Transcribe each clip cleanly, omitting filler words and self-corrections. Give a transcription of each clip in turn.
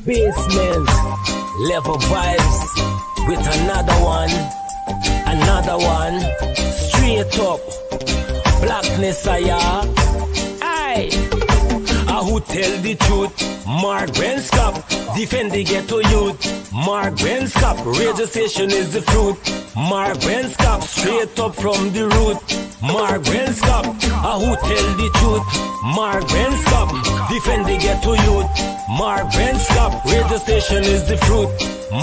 Basement, level vibes with another one, straight up, blackness aye. Who tell the truth? Mark Benskop, defend the ghetto youth. Mark Benskop, radio station is the fruit. Mark Benskop, straight up from the root. Mark Benskop, who tell the truth? Mark Benskop, defend the ghetto youth. Mark Benskop, radio station is the fruit.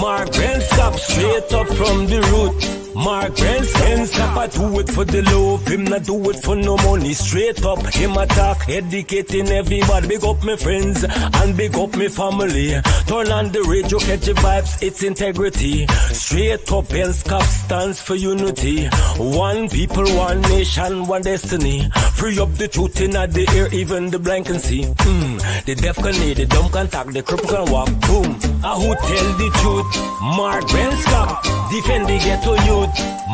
Mark Benskop, straight up from the root. Mark Benskop, I do it for the love, him not do it for no money. Straight up, him attack, educating everybody. Big up my friends and big up my family. Turn on the radio, catch the vibes, it's integrity. Straight up, Benskop stands for unity. One people, one nation, one destiny. Free up the truth in the air, even the blind can see. The deaf can hear, the dumb can talk, the cripple can walk. Boom. Who tell the truth? Mark Benskop, defend the ghetto youth.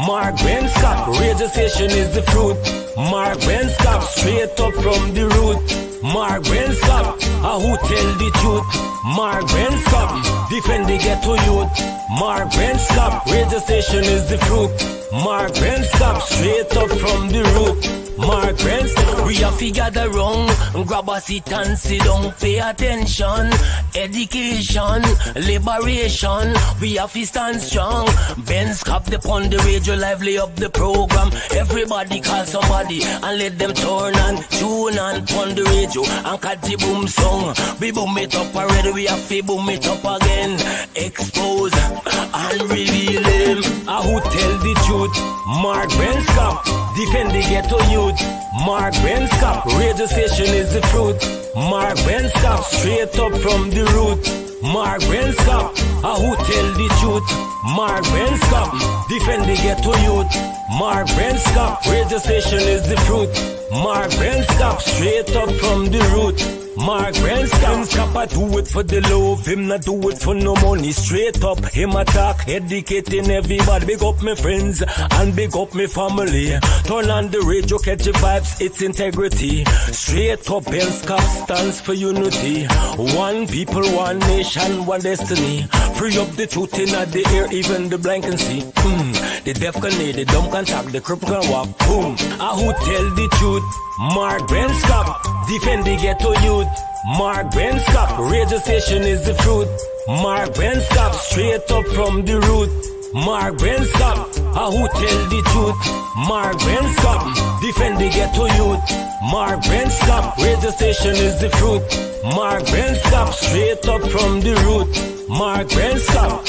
Mark Benskop, radio station is the fruit. Mark Benskop, straight up from the root. Mark Benskop, who tell the truth? Mark Benskop, defend the ghetto youth. Mark Benskop, radio station is the fruit. Mark Benskop, straight up from the root. Mark Benskop, we have to gather wrong, grab a seat and sit down, pay attention. Education, liberation, we have to stand strong. Benskop upon the radio, lively up the program. Everybody call somebody and let them turn and tune and on the radio and catch the boom song. We boom it up already, we have to boom it up again. Expose and reveal him. Who tell the truth? Mark Benskop, defend the ghetto youth. Mark Benskop, radio station is the truth. Mark Benskop, straight up from the root. Mark Benskop, who tell the truth? Mark Benskop, defend the ghetto youth. Mark Benskop, radio station is the truth. Mark Benskop, straight up from the root. Mark Benskop, I do it for the love, him not do it for no money. Straight up, him attack, educating everybody. Big up my friends and big up my family. Turn on the radio, catch the vibes, it's integrity. Straight up, Benskop stands for unity. One people, one nation, one destiny. Free up the truth in the air, even the blind can see. The deaf can hear, the dumb can talk, the cripple can walk. Boom. Who tell the truth? Mark Benskop, defend the ghetto youth. Mark Benskop, radio station is the fruit. Mark Benskop, straight up from the root. Mark Benskop, who tell the truth? Mark Benskop, defend the ghetto youth. Mark Benskop, radio station is the fruit. Mark Benskop, straight up from the root. Mark Benskop.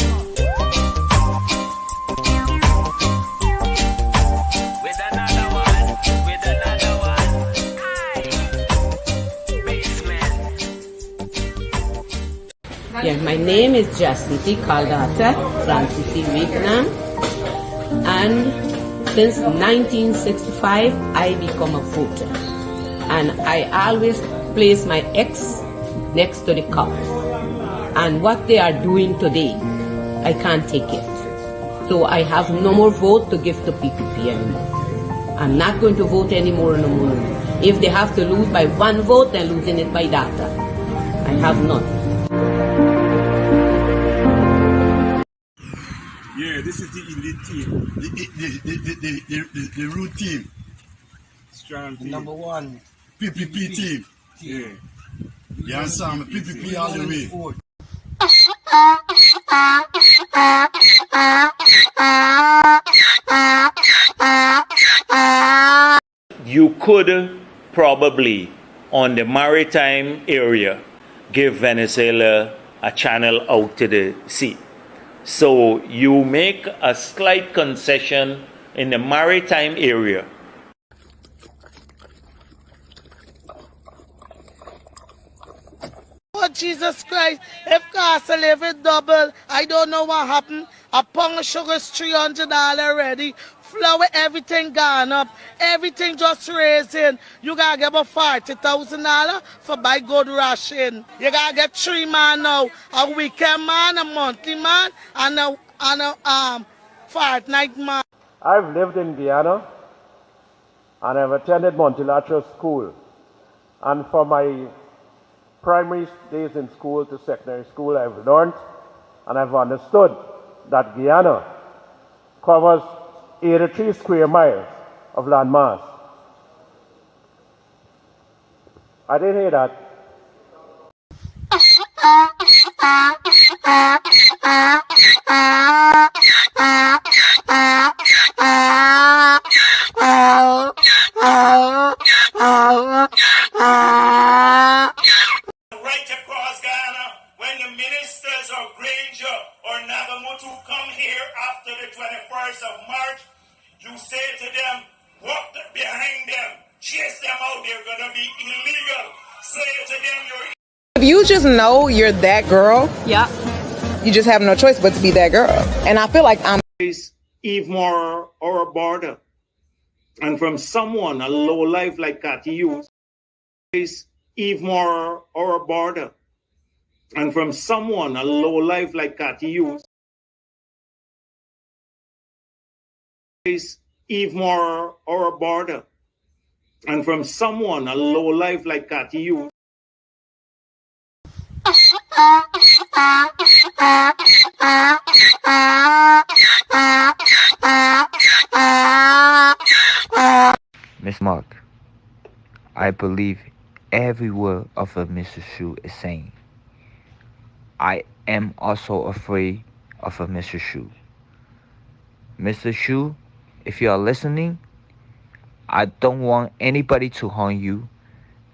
Yeah, my name is Jacinty Caldata Francis Vietnam, and since 1965 I become a voter, and I always place my ex next to the cop, and what they are doing today, I can't take it. So I have no more vote to give to PPP anymore. I'm not going to vote anymore no more. If they have to lose by one vote, they're losing it by data. I have none. Yeah, this is the elite team. The root team. Strong team. Number one. PPP team. Yeah. You understand? PPP all the way. You could probably, on the maritime area, give Venezuela a channel out to the sea. So you make a slight concession in the maritime area. Oh, Jesus Christ, if cost of living double, I don't know what happened. A pound of sugar is $300 already. Flour, everything gone up. Everything just raising. You gotta get about $40,000 for buy good ration. You gotta get 3 man now. A weekend man, a monthly man, and a fortnight man. I've lived in Guyana and I've attended multilateral school. And for my primary days in school to secondary school, I've learned and I've understood that Guyana covers 83 square miles of landmass. I didn't hear that. Right across Ghana, when the ministers of Granger or Nagamutu come here after the 21st of March, you say to them, walk behind them, chase them out, they're going to be illegal. Say to them, you're... If you just know you're that girl, Yeah. you just have no choice but to be that girl. And I feel like I'm Evemore or a border. And from someone, a low life like that, you is Evemore or a border. And from someone, a low life like that, you is Evemore or a border. And from someone, a low life like that, you Miss Mark, I believe every word of what Mr. Shu is saying. I am also afraid of a Mr. Shu. Mr. Shu, if you are listening, I don't want anybody to harm you.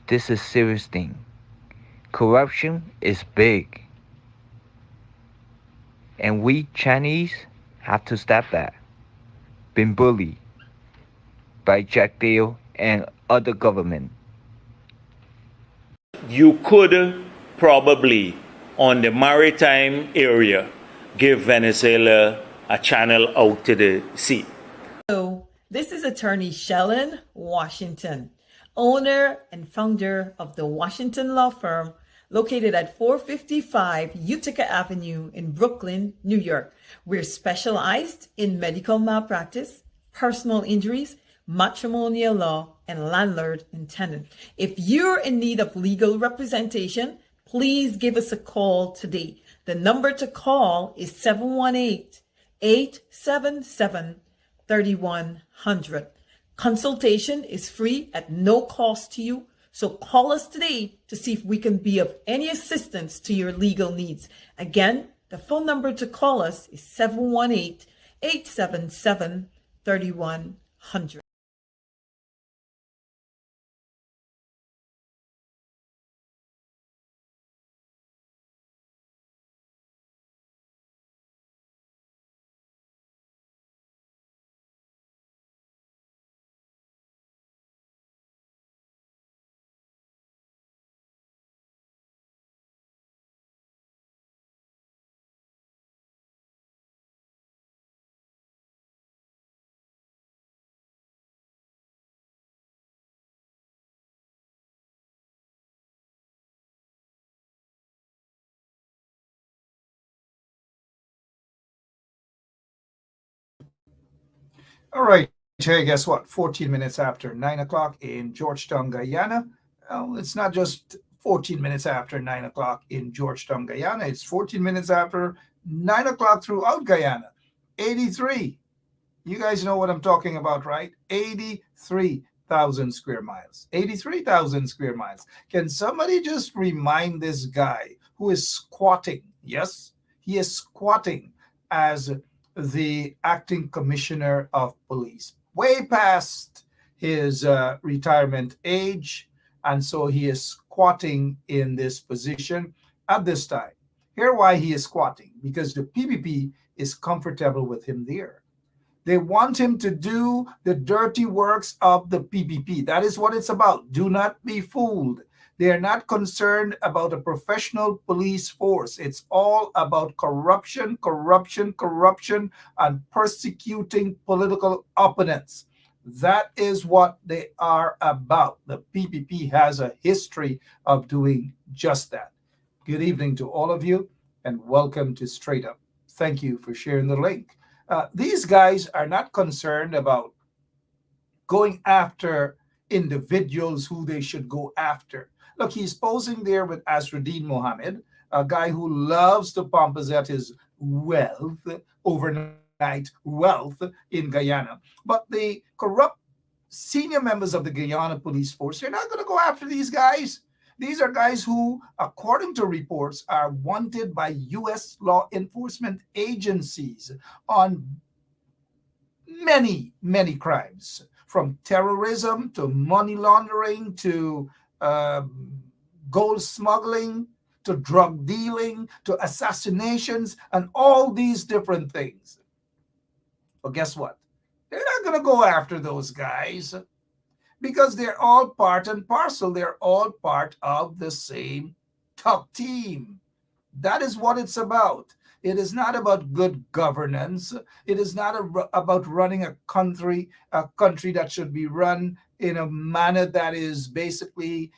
This is a serious thing. Corruption is big. And we Chinese have to stop that. Been bullied by Jack Dale and other government. you could probably, on the maritime area, give Venezuela a channel out to the sea. Hello, this is attorney Shellen Washington, owner and founder of the Washington Law Firm located at 455 Utica Avenue in Brooklyn, New York. We're specialized in medical malpractice, personal injuries, matrimonial law, and landlord and tenant. If you're in need of legal representation, please give us a call today. The number to call is 718-877-3100. Consultation is free at no cost to you. So call us today to see if we can be of any assistance to your legal needs. Again, the phone number to call us is 718-877-3100. All right, hey, guess what? 14 minutes after 9 o'clock in Georgetown, Guyana. Well, it's not just 14 minutes after 9 o'clock in Georgetown, Guyana. It's 14 minutes after 9 o'clock throughout Guyana. 83. You guys know what I'm talking about, right? 83,000 square miles. 83,000 square miles. Can somebody just remind this guy who is squatting? Yes, he is squatting as the acting commissioner of police, way past his retirement age. And so he is squatting in this position at this time. Here why he is squatting, because the PPP is comfortable with him there. They want him to do the dirty works of the PPP. That is what it's about. Do not be fooled. They are not concerned about a professional police force. It's all about corruption, corruption, corruption, and persecuting political opponents. That is what they are about. The PPP has a history of doing just that. Good evening to all of you, and welcome to Straight Up. Thank you for sharing the link. These guys are not concerned about going after individuals who they should go after. Look, he's posing there with Asruddin Mohammed, a guy who loves to pompous his wealth, overnight wealth in Guyana. But the corrupt senior members of the Guyana police force, you're not going to go after these guys. These are guys who, according to reports, are wanted by U.S. law enforcement agencies on many, many crimes, from terrorism to money laundering to gold smuggling to drug dealing to assassinations and all these different things. But guess what? They're not going to go after those guys because they're all part and parcel. They're all part of the same top team. That is what it's about. It is not about good governance. It is not about running a country that should be run in a manner that is basically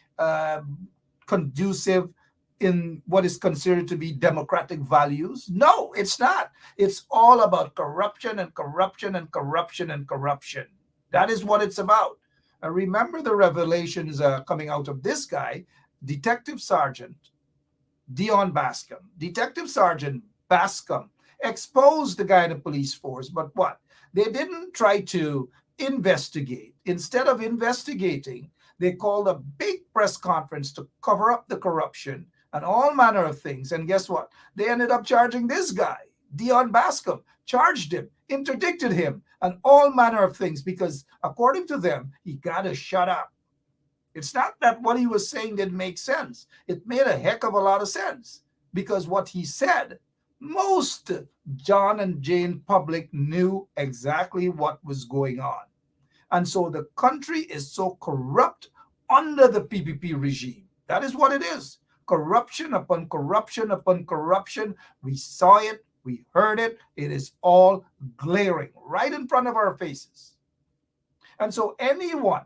conducive in what is considered to be democratic values. No, it's not. It's all about corruption and corruption and corruption and corruption. That is what it's about. And remember the revelations coming out of this guy, Detective Sergeant Dion Bascom. Detective Sergeant Bascom exposed the guy in the police force, but what? They didn't try to investigate. Instead of investigating, they called a big press conference to cover up the corruption and all manner of things. And guess what? They ended up charging this guy, Dion Bascom, charged him, interdicted him, and all manner of things because, according to them, he got to shut up. It's not that what he was saying didn't make sense. It made a heck of a lot of sense because what he said, most John and Jane public knew exactly what was going on. And so the country is so corrupt under the PPP regime. That is what it is. Corruption upon corruption upon corruption. We saw it. We heard it. It is all glaring right in front of our faces. And so anyone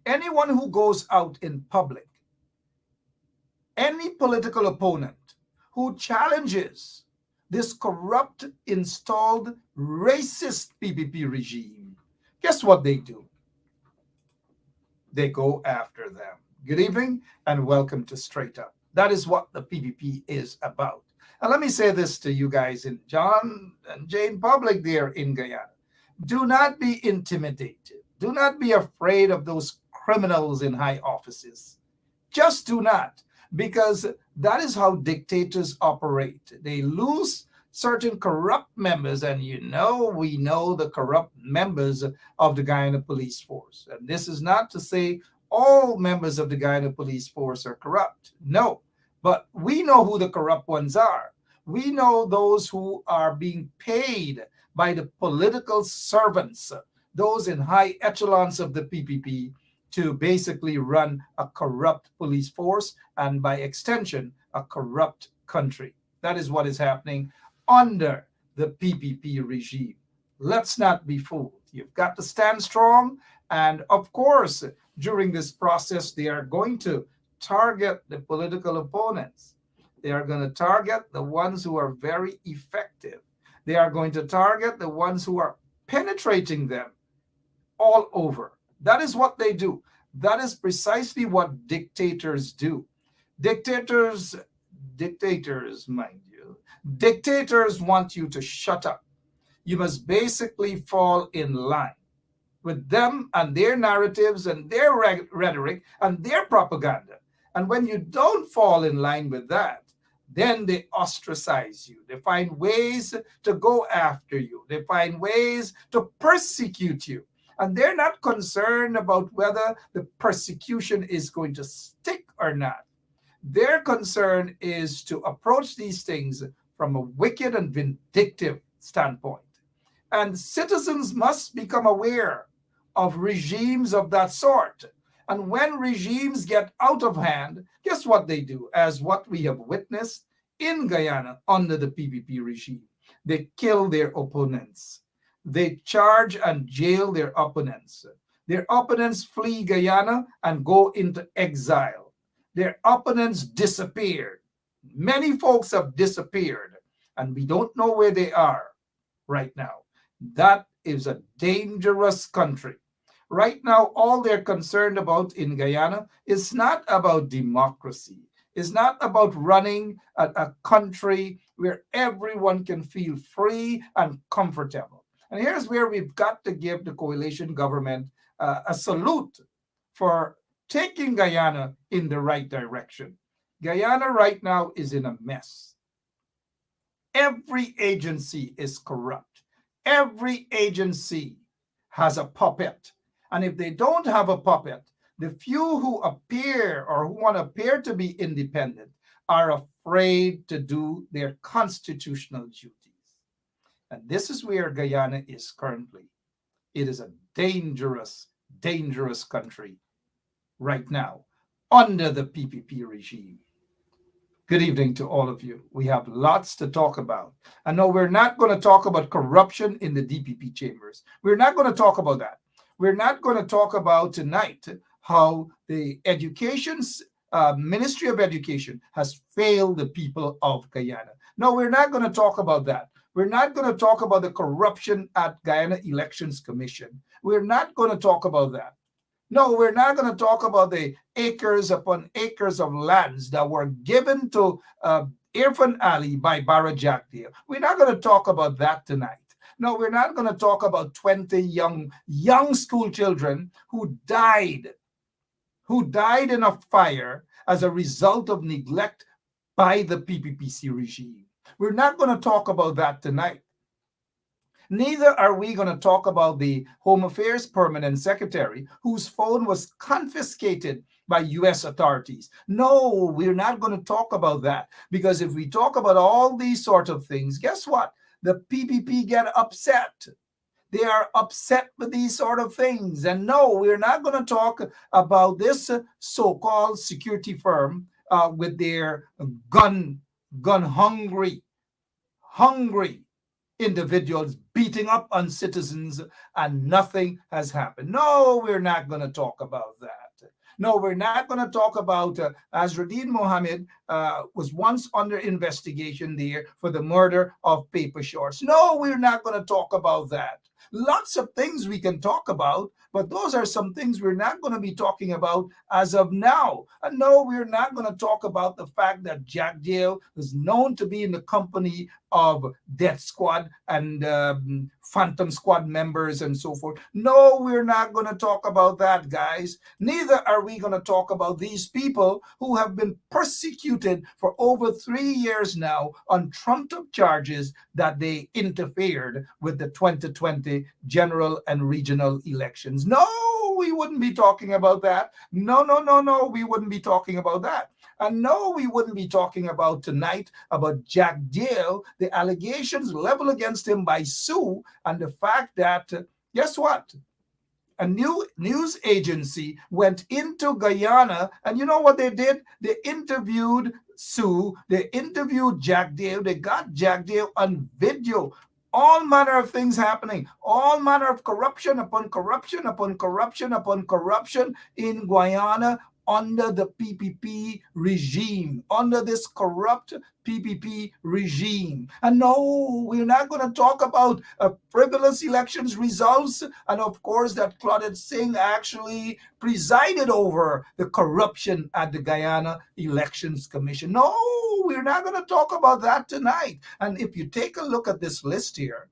who goes out in public, any political opponent who challenges this corrupt, installed, racist PPP regime, guess what they do? They go after them. Good evening and welcome to Straight Up. That is what the PPP is about. And let me say this to you guys in John and Jane public there in Guyana. Do not be intimidated. Do not be afraid of those criminals in high offices. Just do not, because that is how dictators operate. They lose certain corrupt members, and we know the corrupt members of the Guyana police force. And this is not to say all members of the Guyana police force are corrupt. No, but we know who the corrupt ones are. We know those who are being paid by the political servants, those in high echelons of the PPP, to basically run a corrupt police force and by extension, a corrupt country. That is what is happening under the PPP regime. Let's not be fooled. You've got to stand strong. And of course, during this process, they are going to target the political opponents. They are going to target the ones who are very effective. They are going to target the ones who are penetrating them all over. That is what they do. That is precisely what dictators do. Dictators, mind you, dictators want you to shut up. You must basically fall in line with them and their narratives and their rhetoric and their propaganda. And when you don't fall in line with that, then they ostracize you. They find ways to go after you. They find ways to persecute you. And they're not concerned about whether the persecution is going to stick or not. Their concern is to approach these things from a wicked and vindictive standpoint. And citizens must become aware of regimes of that sort. And when regimes get out of hand, guess what they do? As what we have witnessed in Guyana under the PPP regime. They kill their opponents. They charge and jail their opponents. Their opponents flee Guyana and go into exile. Their opponents disappeared. Many folks have disappeared, and we don't know where they are right now. That is a dangerous country. Right now, all they're concerned about in Guyana is not about democracy. It's not about running a country where everyone can feel free and comfortable. And here's where we've got to give the coalition government a salute for taking Guyana in the right direction. Guyana right now is in a mess. Every agency is corrupt. Every agency has a puppet. And if they don't have a puppet, the few who appear or who want to appear to be independent are afraid to do their constitutional duties. And this is where Guyana is currently. It is a dangerous, dangerous country right now under the PPP regime. Good evening to all of you. We have lots to talk about. And no, we're not going to talk about corruption in the DPP chambers. We're not going to talk about that. We're not going to talk about tonight how the Ministry of Education has failed the people of Guyana. No, we're not going to talk about that. We're not going to talk about the corruption at Guyana Elections Commission. We're not going to talk about that. No, we're not going to talk about the acres upon acres of lands that were given to Irfan Ali by Bara Jagdeo. We're not going to talk about that tonight. No, we're not going to talk about 20 young school children who died in a fire as a result of neglect by the PPPC regime. We're not going to talk about that tonight. Neither are we going to talk about the Home Affairs Permanent Secretary whose phone was confiscated by U.S. authorities. No, we're not going to talk about that, because if we talk about all these sort of things, guess what? The PPP get upset. They are upset with these sort of things. And no, we're not going to talk about this so-called security firm with their gun-hungry individuals beating up on citizens, and nothing has happened. No, we're not going to talk about that. No, we're not going to talk about Azruddin Mohammed was once under investigation there for the murder of Paper Shorts. No, we're not going to talk about that. Lots of things we can talk about, but those are some things we're not going to be talking about as of now. And no, we're not going to talk about the fact that Jagdeo is known to be in the company of Death Squad and Phantom Squad members and so forth. No, we're not going to talk about that, guys. Neither are we going to talk about these people who have been persecuted for over 3 years now on trumped-up charges that they interfered with the 2020 general and regional elections. No, we wouldn't be talking about that. No, we wouldn't be talking about that. And no, we wouldn't be talking about tonight about Jagdeo, the allegations leveled against him by Sue, and the fact that, guess what? A new news agency went into Guyana, and you know what they did? They interviewed Sue, they interviewed Jagdeo, they got Jagdeo on video. All manner of things happening, all manner of corruption upon corruption upon corruption upon corruption in Guyana under the PPP regime, under this corrupt PPP regime. And no, we're not going to talk about frivolous elections results, and of course that Claudette Singh actually presided over the corruption at the Guyana Elections Commission. No, we're not going to talk about that tonight. And if you take a look at this list here,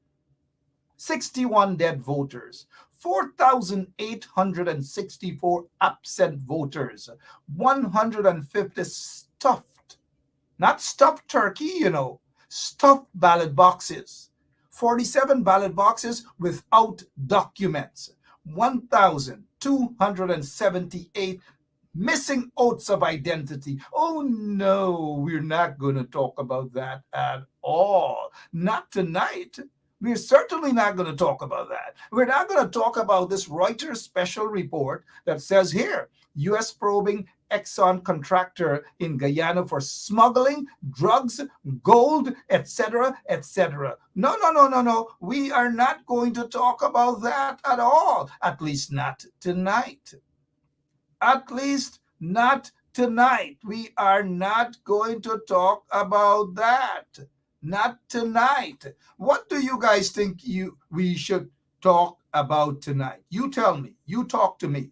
61 dead voters, 4,864 absent voters, 150 stuffed, not stuffed turkey, stuffed ballot boxes, 47 ballot boxes without documents, 1,278 missing oaths of identity. Oh no, we're not going to talk about that at all. Not tonight. We're certainly not going to talk about that. We're not going to talk about this Reuters special report that says here, U.S. probing Exxon contractor in Guyana for smuggling, drugs, gold, etc., etc. No. We are not going to talk about that at all. At least not tonight. At least not tonight. We are not going to talk about that. Not tonight. What do you guys think we should talk about tonight? You tell me. You talk to me.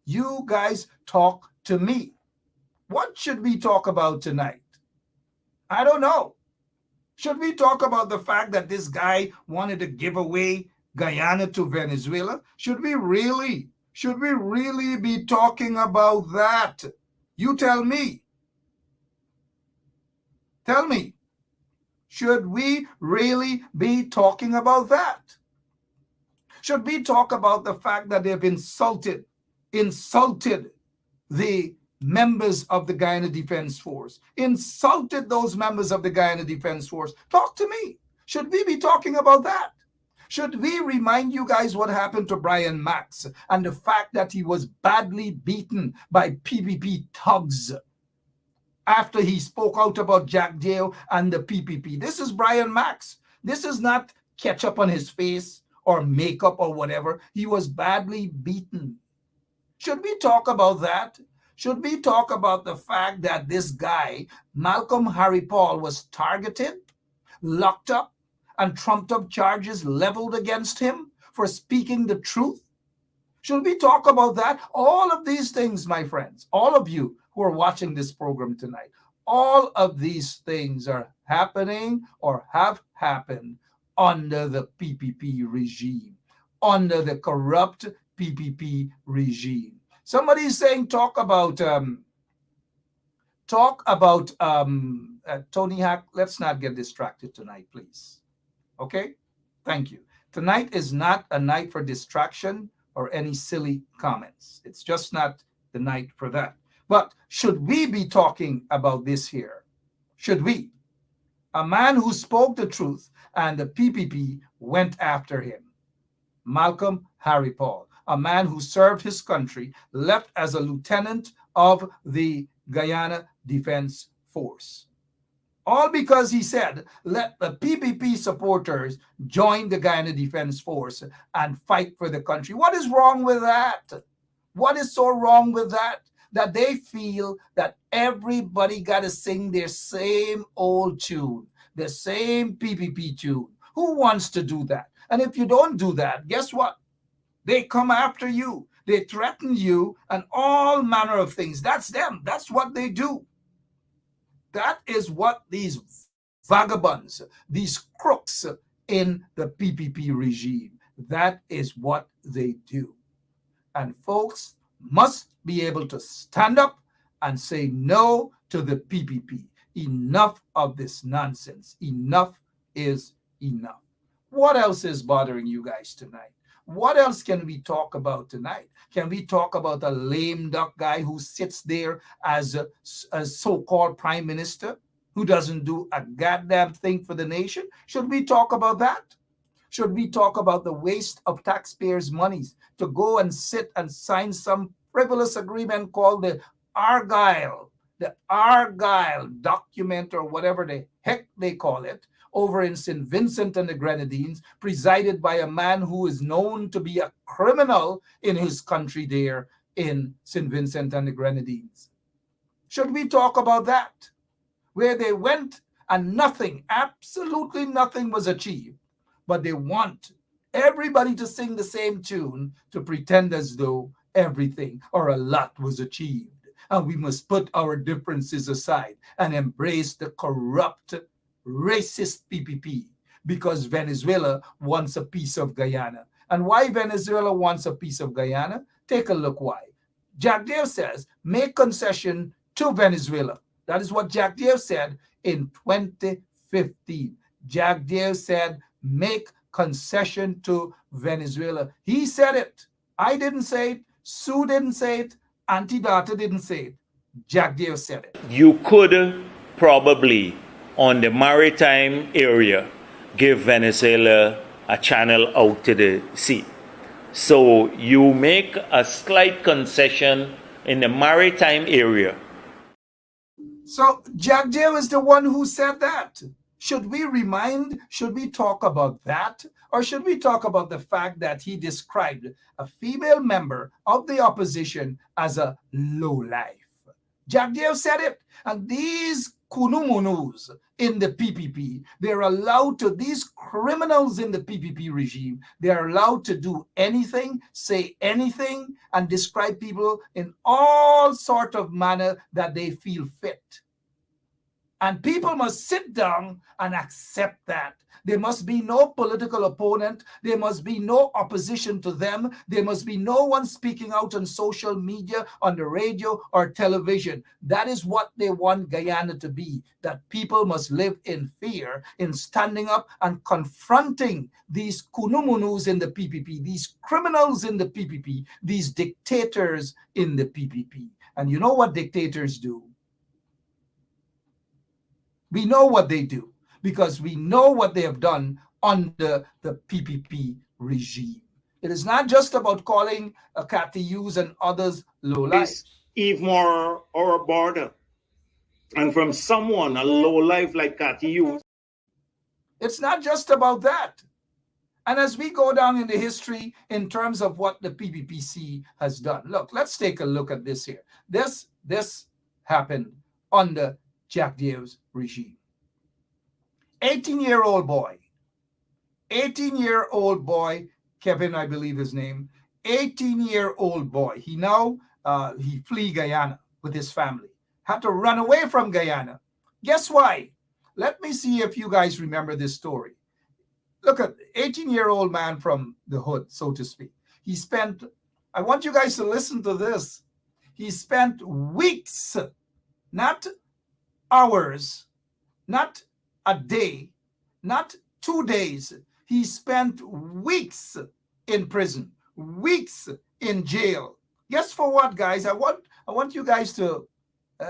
You guys talk to me. What should we talk about tonight? I don't know. Should we talk about the fact that this guy wanted to give away Guyana to Venezuela? Should we really be talking about that? You tell me. Tell me. Should we really be talking about that? Should we talk about the fact that they've insulted the members of the Guyana Defense Force, insulted those members of the Guyana Defense Force? Talk to me. Should we be talking about that? Should we remind you guys what happened to Brian Max and the fact that he was badly beaten by PPP thugs after he spoke out about Jack Dale and the PPP? This is Brian Max. This is not ketchup on his face or makeup or whatever. He was badly beaten. Should we talk about that? Should we talk about the fact that this guy, Malcolm Harry Paul, was targeted, locked up, and trumped up charges leveled against him for speaking the truth? Should we talk about that? All of these things, my friends, all of you who are watching this program tonight, all of these things are happening or have happened under the PPP regime, under the corrupt PPP regime. Somebody is saying talk about Tony Hack. Let's not get distracted tonight, please. Okay? Thank you. Tonight is not a night for distraction or any silly comments. It's just not the night for that. But should we be talking about this here? Should we? A man who spoke the truth and the PPP went after him. Malcolm Harry Paul, a man who served his country, left as a lieutenant of the Guyana Defense Force. All because he said, let the PPP supporters join the Guyana Defense Force and fight for the country. What is wrong with that? What is so wrong with that? That they feel that everybody got to sing their same old tune, the same PPP tune. Who wants to do that? And if you don't do that, guess what? They come after you. They threaten you and all manner of things. That's them. That's what they do. That is what these vagabonds, these crooks in the PPP regime, that is what they do. And folks must be able to stand up and say no to the PPP. Enough of this nonsense. Enough is enough. What else is bothering you guys tonight? What else can we talk about tonight? Can we talk about a lame duck guy who sits there as a so-called prime minister who doesn't do a goddamn thing for the nation? Should we talk about that? Should we talk about the waste of taxpayers' monies to go and sit and sign some frivolous agreement called the Argyle document or whatever the heck they call it, over in St. Vincent and the Grenadines, presided by a man who is known to be a criminal in his country there in St. Vincent and the Grenadines? Should we talk about that? Where they went and nothing, absolutely nothing was achieved, but they want everybody to sing the same tune to pretend as though everything or a lot was achieved. And we must put our differences aside and embrace the corrupt, racist PPP because Venezuela wants a piece of Guyana. And why Venezuela wants a piece of Guyana? Take a look why. Jack Dale says, make concession to Venezuela. That is what Jack Dale said in 2015. Jack Dale said, make concession to Venezuela. He said it. I didn't say it. Sue didn't say it. Auntie Data didn't say it. Jack Dale said it. You could probably, on the maritime area, give Venezuela a channel out to the sea. So you make a slight concession in the maritime area. So Jack Dale is the one who said that. Should we talk about that? Or should we talk about the fact that he described a female member of the opposition as a lowlife? Jack Dale said it. And these kunumunus in the PPP. They're allowed to, these criminals in the PPP regime, they're allowed to do anything, say anything, and describe people in all sort of manner that they feel fit. And people must sit down and accept that. There must be no political opponent. There must be no opposition to them. There must be no one speaking out on social media, on the radio or television. That is what they want Guyana to be, that people must live in fear, in standing up and confronting these kunumunus in the PPP, these criminals in the PPP, these dictators in the PPP. And you know what dictators do? We know what they do because we know what they have done under the PPP regime. It is not just about calling Catiyus and others low-life. Even more our border. And from someone, a low-life like Catiyus. It's not just about that. And as we go down in the history in terms of what the PPPC has done, look, let's take a look at this here. This happened under Jack Dale's regime. 18-year-old boy, Kevin, I believe his name, 18-year-old boy. He now, he flee Guyana with his family, had to run away from Guyana. Guess why? Let me see if you guys remember this story. Look at 18-year-old man from the hood, so to speak. He spent, I want you guys to listen to this. He spent weeks, not hours, not a day, not 2 days. He spent weeks in prison, weeks in jail. Guess for what, guys? I want you guys to,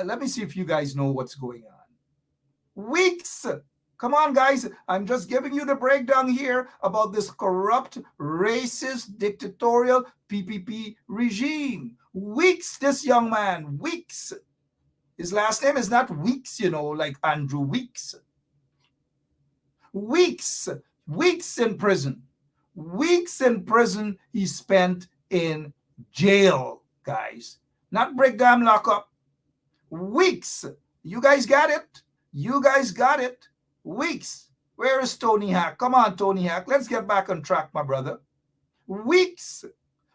let me see if you guys know what's going on. Weeks. Come on, guys. I'm just giving you the breakdown here about this corrupt, racist, dictatorial PPP regime. Weeks, this young man, weeks. His last name is not Weeks, you know, like Andrew Weeks. Weeks in prison. Weeks in prison he spent in jail, guys. Not breakdown lockup. Weeks. You guys got it? You guys got it? Weeks. Where is Tony Hack? Come on, Tony Hack. Let's get back on track, my brother. Weeks.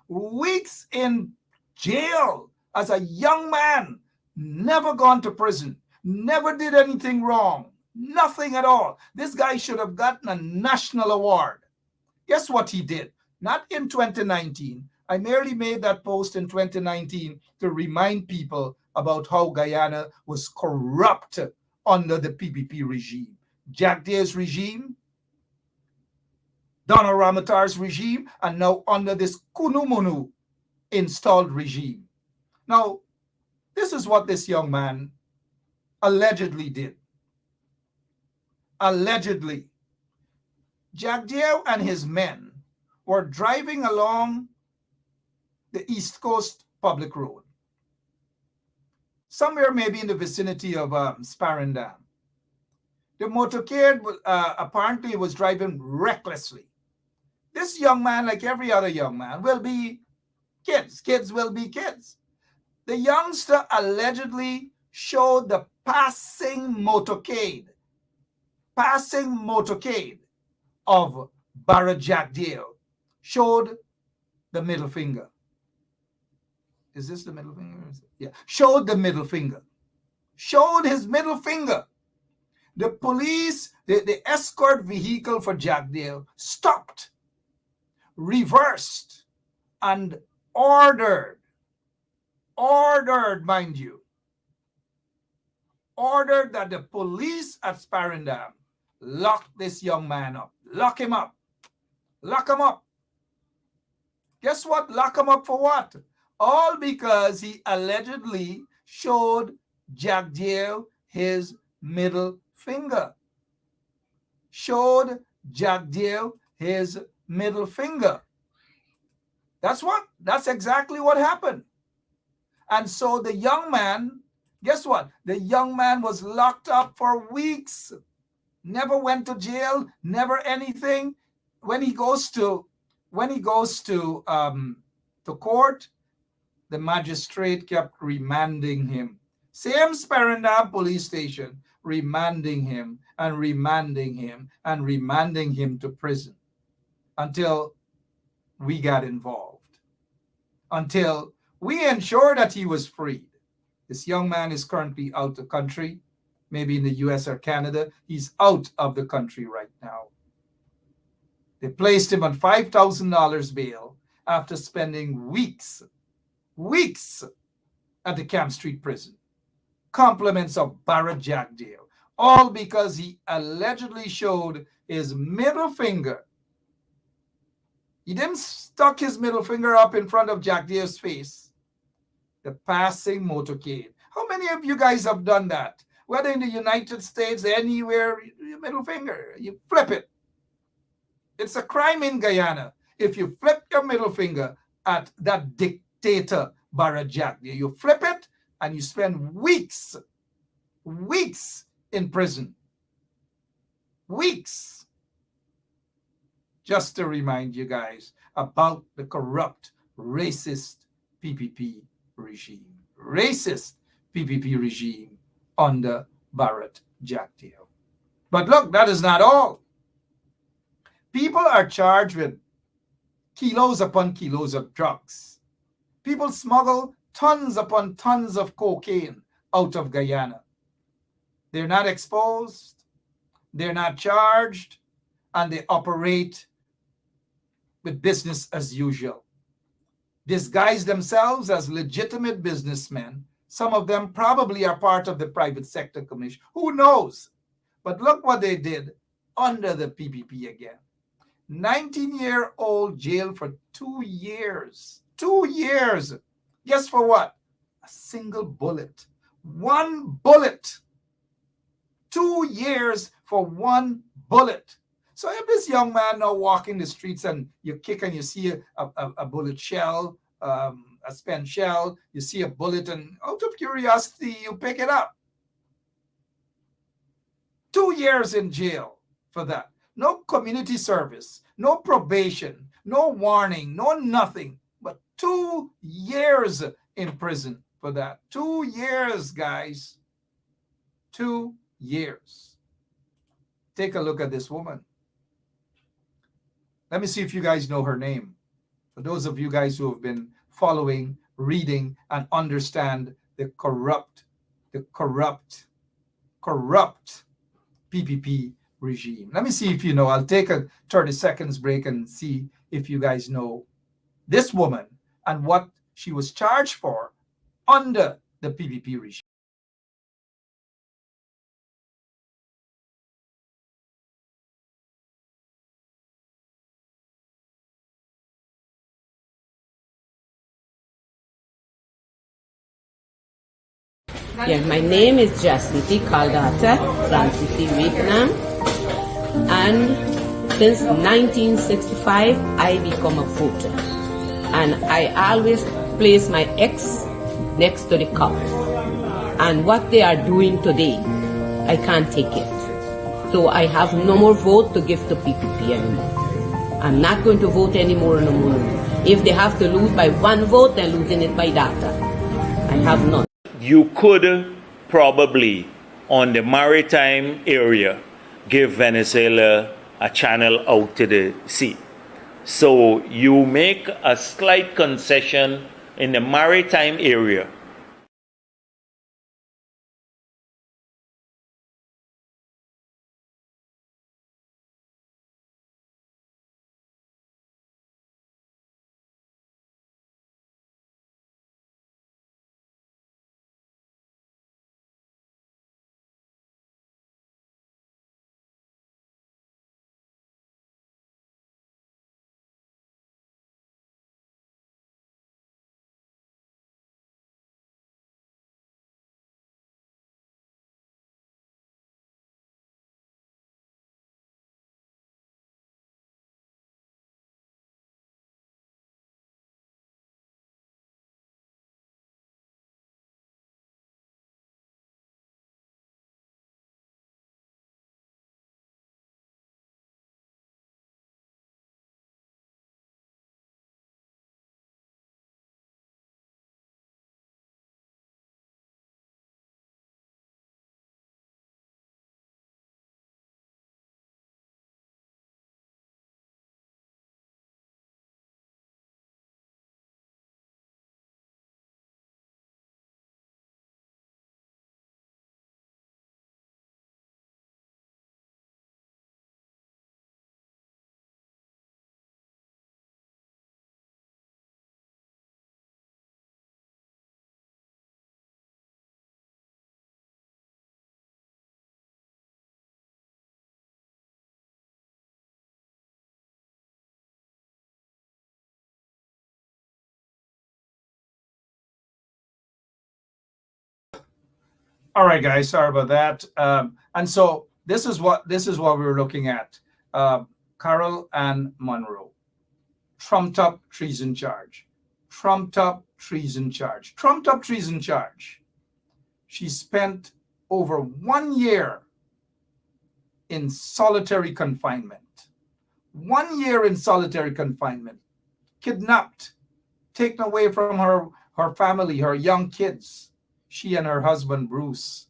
Weeks in jail as a young man. Never gone to prison, never did anything wrong, nothing at all. This guy should have gotten a national award. Guess what he did? Not in 2019. I merely made that post in 2019 to remind people about how Guyana was corrupt under the PPP regime. Jack Dale's regime, Donald Ramatar's regime, and now under this Kunumunu installed regime. Now, this is what this young man allegedly did. Allegedly. Jack Dale and his men were driving along the East Coast public road, somewhere maybe in the vicinity of Sparendam. The motorcade apparently was driving recklessly. This young man, like every other young man, will be kids. Kids will be kids. The youngster allegedly showed the passing motorcade of Barra Jack Dale, showed the middle finger. Is this the middle finger? Yeah, showed the middle finger. Showed his middle finger. The police, the escort vehicle for Jack Dale stopped, reversed, and ordered, mind you, ordered that the police at Sparendam lock this young man up. Lock him up. Lock him up. Guess what? Lock him up for what? All because he allegedly showed Jack Dale his middle finger. Showed Jack Dale his middle finger. That's exactly what happened. And so the young man, guess what? The young man was locked up for weeks. Never went to jail, never anything. When he goes to court, the magistrate kept remanding him. Same Sparendam police station, remanding him and remanding him and remanding him to prison until we got involved, until we ensured that he was freed. This young man is currently out of the country, maybe in the US or Canada. He's out of the country right now. They placed him on $5,000 bail after spending weeks at the Camp Street prison. Compliments of Barrett Jackdale, all because he allegedly showed his middle finger. He didn't stuck his middle finger up in front of Jackdale's face. The passing motorcade. How many of you guys have done that? Whether in the United States, anywhere, your middle finger, you flip it. It's a crime in Guyana if you flip your middle finger at that dictator, Barrett Jackdale. You flip it and you spend weeks in prison. Weeks. Just to remind you guys about the corrupt, racist PPP regime. Racist PPP regime under Barrett Jackdale. But look, that is not all. People are charged with kilos upon kilos of drugs. People smuggle tons upon tons of cocaine out of Guyana. They're not exposed, they're not charged, and they operate with business as usual. Disguise themselves as legitimate businessmen. Some of them probably are part of the private sector commission. Who knows? But look what they did under the PPP again. 19-year-old jail for 2 years. 2 years. Guess for what? A single bullet. One bullet. 2 years for one bullet. So if this young man now walking the streets and you kick and you see a bullet shell, a spent shell, you see a bullet, and out of curiosity, you pick it up. 2 years in jail for that. No community service, no probation, no warning, no nothing, but 2 years in prison for that. 2 years, guys. 2 years. Take a look at this woman. Let me see if you guys know her name. For those of you guys who have been following, reading, and understand the corrupt PPP regime. Let me see if you know. I'll take a 30 seconds break and see if you guys know this woman and what she was charged for under the PPP regime. Yeah, my name is Jacinty Caldata Francis Vietnam, and since 1965 I become a voter, and I always place my X next to the cup. And what they are doing today, I can't take it. So I have no more vote to give to PPP anymore. I'm not going to vote anymore no more. If they have to lose by one vote, they're losing it by data. I have none. You could probably, on the maritime area, give Venezuela a channel out to the sea. So you make a slight concession in the maritime area All right, guys, sorry about that. And so this is what we're looking at. Carol Ann Monroe, trumped up treason charge, trumped up treason charge, trumped up treason charge. She spent over 1 year in solitary confinement. 1 year in solitary confinement, kidnapped, taken away from her family, her young kids. She and her husband, Bruce,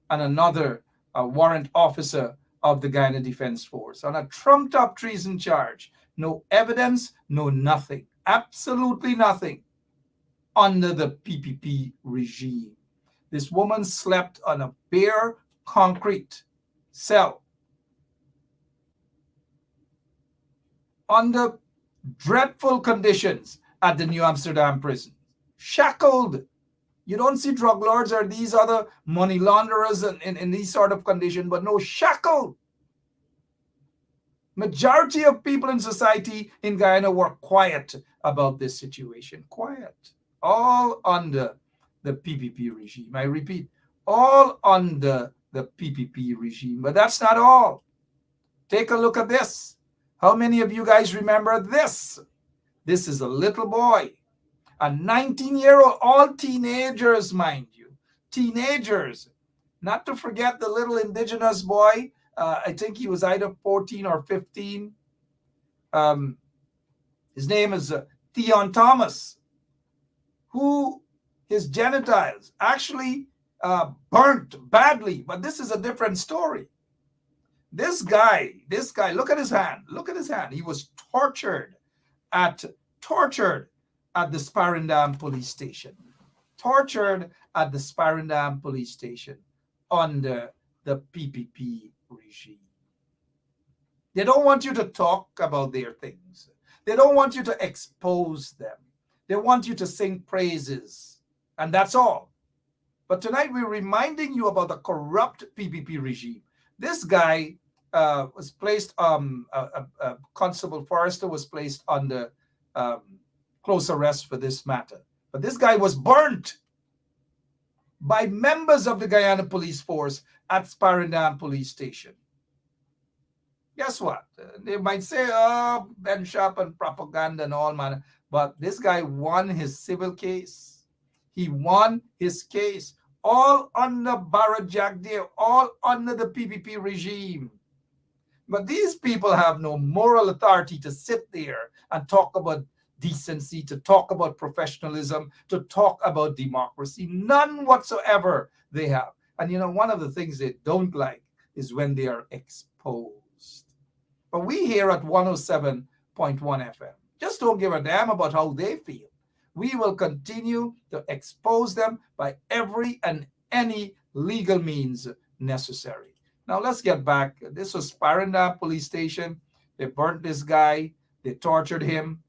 and another warrant officer of the Guyana Defense Force on a trumped up treason charge. No evidence, no nothing, absolutely nothing under the PPP regime. This woman slept on a bare concrete cell under dreadful conditions at the New Amsterdam prison, shackled. You don't see drug lords or these other money launderers in these sort of conditions, but no, shackled. Majority of people in society in Guyana were quiet about this situation. Quiet. All under the PPP regime. I repeat, all under the PPP regime. But that's not all. Take a look at this. How many of you guys remember this? This is a little boy, a 19-year-old, all teenagers, mind you, teenagers. Not to forget the little indigenous boy. I think he was either 14 or 15. His name is Theon Thomas, who his genitals actually burnt badly. But this is a different story. This guy, look at his hand. Look at his hand. He was tortured at the Sparendam police station. Tortured at the Sparendam police station under the PPP regime. They don't want you to talk about their things. They don't want you to expose them. They want you to sing praises. And that's all. But tonight we're reminding you about the corrupt PPP regime. This guy was placed, Constable Forrester was placed under close arrest for this matter. But this guy was burnt by members of the Guyana Police Force at Sparendam Police Station. Guess what? They might say, oh, Ben Sharp and propaganda and all, man. But this guy won his civil case. He won his case. All under Barra Jack Deere, all under the PPP regime. But these people have no moral authority to sit there and talk about decency, to talk about professionalism, to talk about democracy. None whatsoever they have. And you know, one of the things they don't like is when they are exposed. But we here at 107.1 FM just don't give a damn about how they feel. We will continue to expose them by every and any legal means necessary. Now let's get back. This was Sparendam police station. They burnt this guy. They tortured him.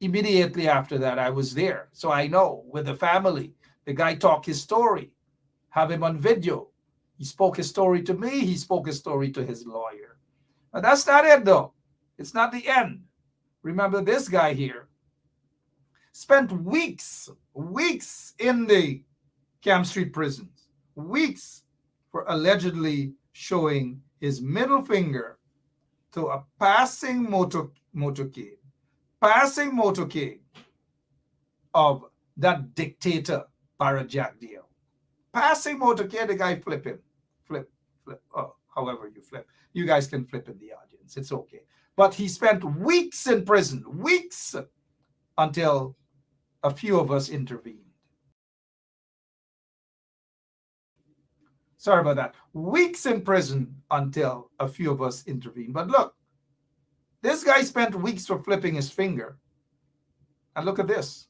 Immediately after that, I was there. So I know with the family, the guy talked his story. Have him on video. He spoke his story to me. He spoke his story to his lawyer. But that's not it though. It's not the end. Remember this guy here spent weeks in the Camp Street prisons, weeks for allegedly showing his middle finger to a passing motorcade of that dictator, Barra Jack Deere. Passing motorcade, the guy flip, oh, however you flip. You guys can flip in the audience, it's okay. But he spent weeks in prison, weeks, until a few of us intervened. Sorry about that. Weeks in prison until a few of us intervened. But look, this guy spent weeks for flipping his finger. And look at this.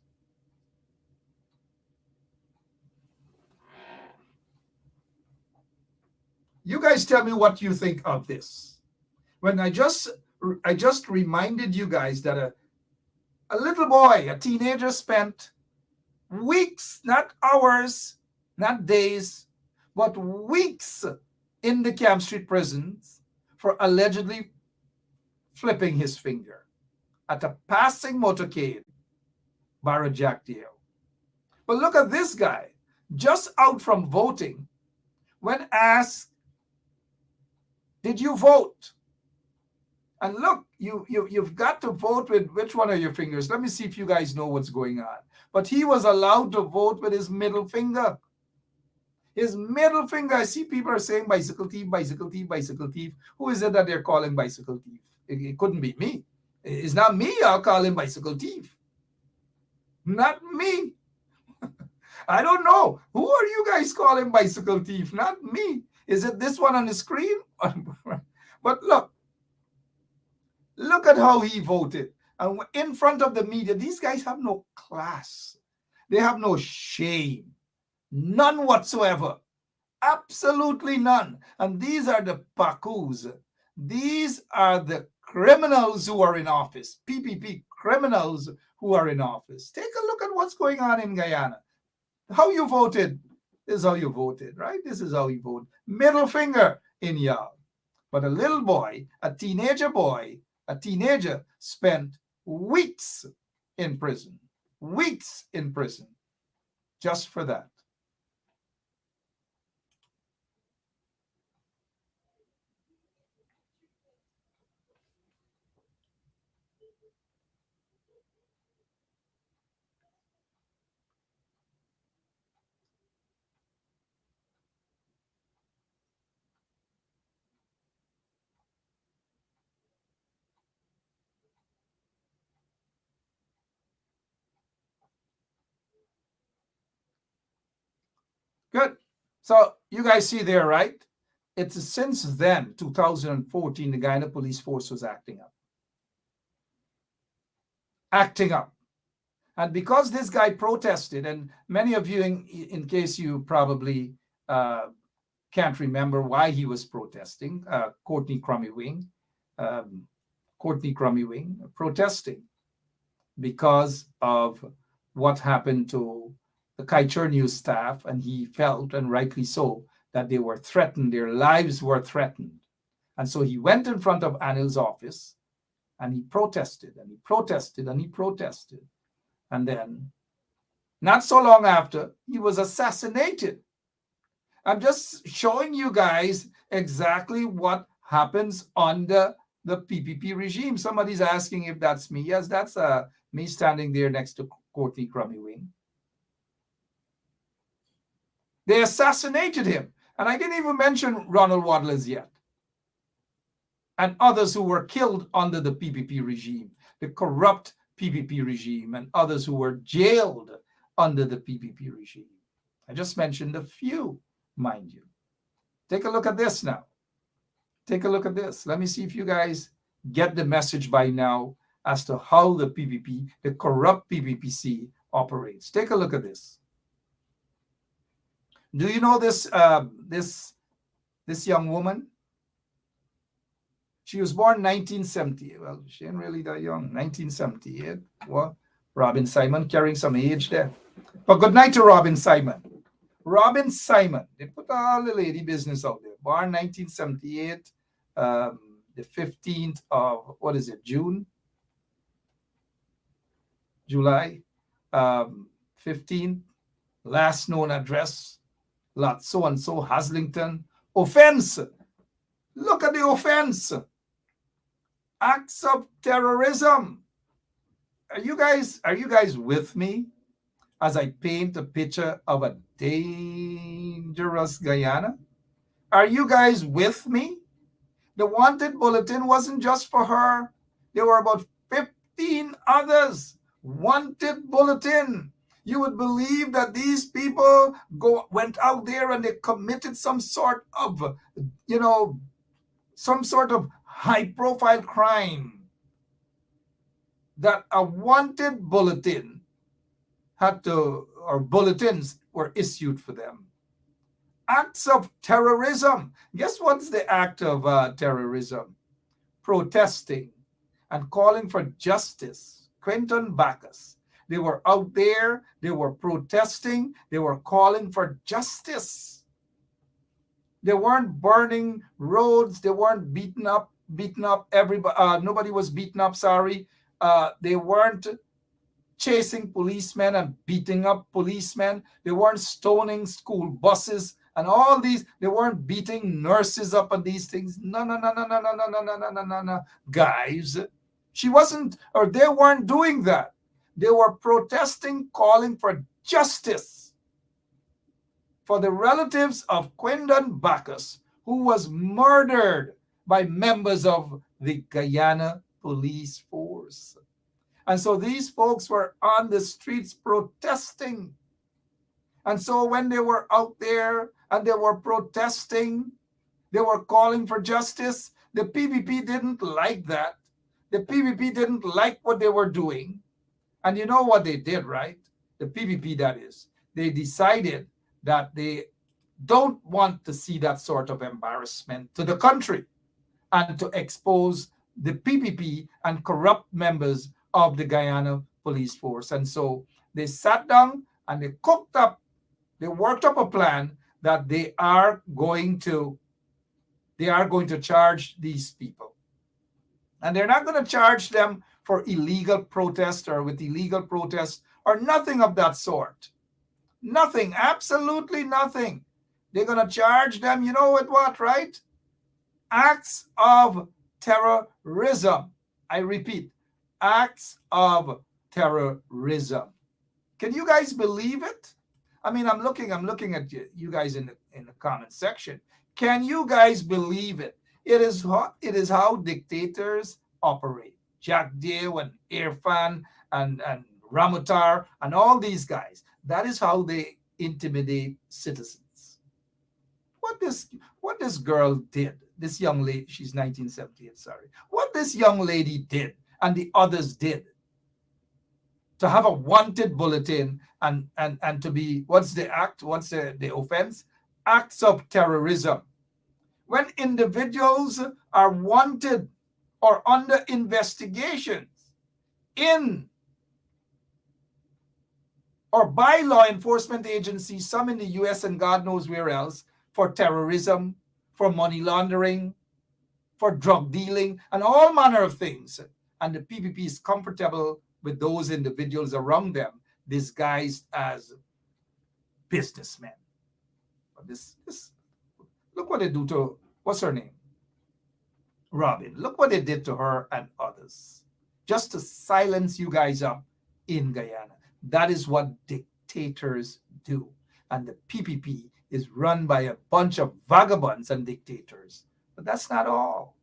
You guys tell me what you think of this. When I just reminded you guys that a little boy, a teenager, spent weeks, not hours, not days, but weeks in the Camp Street prisons for allegedly flipping his finger at a passing motorcade, Barra Jack Deere. But look at this guy. just out from voting, when asked, did you vote? And look, you've got to vote with which one of your fingers. Let me see if you guys know what's going on. But he was allowed to vote with his middle finger. His middle finger. I see people are saying bicycle thief, bicycle thief, bicycle thief. Who is it that they're calling bicycle thief? It couldn't be me. It's not me. I'll call him bicycle thief. Not me. I don't know. Who are you guys calling bicycle thief? Not me. Is it this one on the screen? But look at how he voted. And in front of the media, these guys have no class. They have no shame. None whatsoever. Absolutely none. And these are the Pakus. These are the criminals who are in office. PPP criminals who are in office. Take a look at what's going on in Guyana. How you voted. This is how you voted, right? This is how you vote. Middle finger in y'all. But a little boy, a teenager spent weeks in prison. Weeks in prison. Just for that. Good. So you guys see there, right? It's since then, 2014, the Guyana police force was acting up. Acting up. And because this guy protested, and many of you, in case you probably can't remember why he was protesting, Courtney Crummy Wing protesting because of what happened to the Kaichur News staff, and he felt, and rightly so, that they were threatened, their lives were threatened. And so he went in front of Anil's office and he protested and he protested and he protested. And then, not so long after, he was assassinated. I'm just showing you guys exactly what happens under the PPP regime. Somebody's asking if that's me. Yes, that's me standing there next to Courtney Crummy Wing. They assassinated him. And I didn't even mention Ronald Waddles yet. And others who were killed under the PPP regime, the corrupt PPP regime, and others who were jailed under the PPP regime. I just mentioned a few, mind you. Take a look at this now. Take a look at this. Let me see if you guys get the message by now as to how the PPP, the corrupt PPPC, operates. Take a look at this. Do you know this this young woman? She was born 1970. Well, she ain't really that young. 1978. Well, Robin Simon carrying some age there. But good night to Robin Simon. Robin Simon. They put all the lady business out there. Born 1978, the 15th of, what is it, July 15th. Last known address, lot so-and-so, Haslington. Offense. Look at the offense. Acts of terrorism. Are you guys with me as I paint a picture of a dangerous Guyana? Are you guys with me? The wanted bulletin wasn't just for her. There were about 15 others. Wanted bulletin. You would believe that these people went out there and they committed some sort of, some sort of high-profile crime, that a wanted bulletin bulletins were issued for them. Acts of terrorism. Guess what's the act of terrorism? Protesting and calling for justice. Quentin Bacchus. They were out there, they were protesting, they were calling for justice. They weren't burning roads, they weren't beaten up everybody. Nobody was beaten up, sorry. They weren't chasing policemen and beating up policemen. They weren't stoning school buses and all these. They weren't beating nurses up and these things. No, no, no, no, no, no, no, no, no, no, no, no, no. Guys, she wasn't, or they weren't doing that. They were protesting, calling for justice for the relatives of Quindon Bacchus, who was murdered by members of the Guyana police force. And so these folks were on the streets protesting. And so when they were out there and they were protesting, they were calling for justice. The PPP didn't like that. The PPP didn't like what they were doing. And you know what they did, right? The PPP, that is. They decided that they don't want to see that sort of embarrassment to the country and to expose the PPP and corrupt members of the Guyana police force. And so they sat down and they worked up a plan that they are going to charge these people. And they're not going to charge them for illegal protest or with illegal protest or nothing of that sort. Nothing, absolutely nothing. They're going to charge them, you know what, right? Acts of terrorism. I repeat, acts of terrorism. Can you guys believe it? I mean, I'm looking at you guys in the comment section. Can you guys believe it? It is how dictators operate. Jack Dew and Irfan and Ramutar and all these guys. That is how they intimidate citizens. What this girl did, this young lady, she's 1978, sorry. What this young lady did and the others did to have a wanted bulletin and to be, what's the act? What's the offense? Acts of terrorism. When individuals are wanted or under investigations in or by law enforcement agencies, some in the US and God knows where else, for terrorism, for money laundering, for drug dealing, and all manner of things. And the PPP is comfortable with those individuals around them disguised as businessmen. But this look what they do to, what's her name? Robin. Look what they did to her and others. Just to silence you guys up in Guyana. That is what dictators do. And the PPP is run by a bunch of vagabonds and dictators. But that's not all.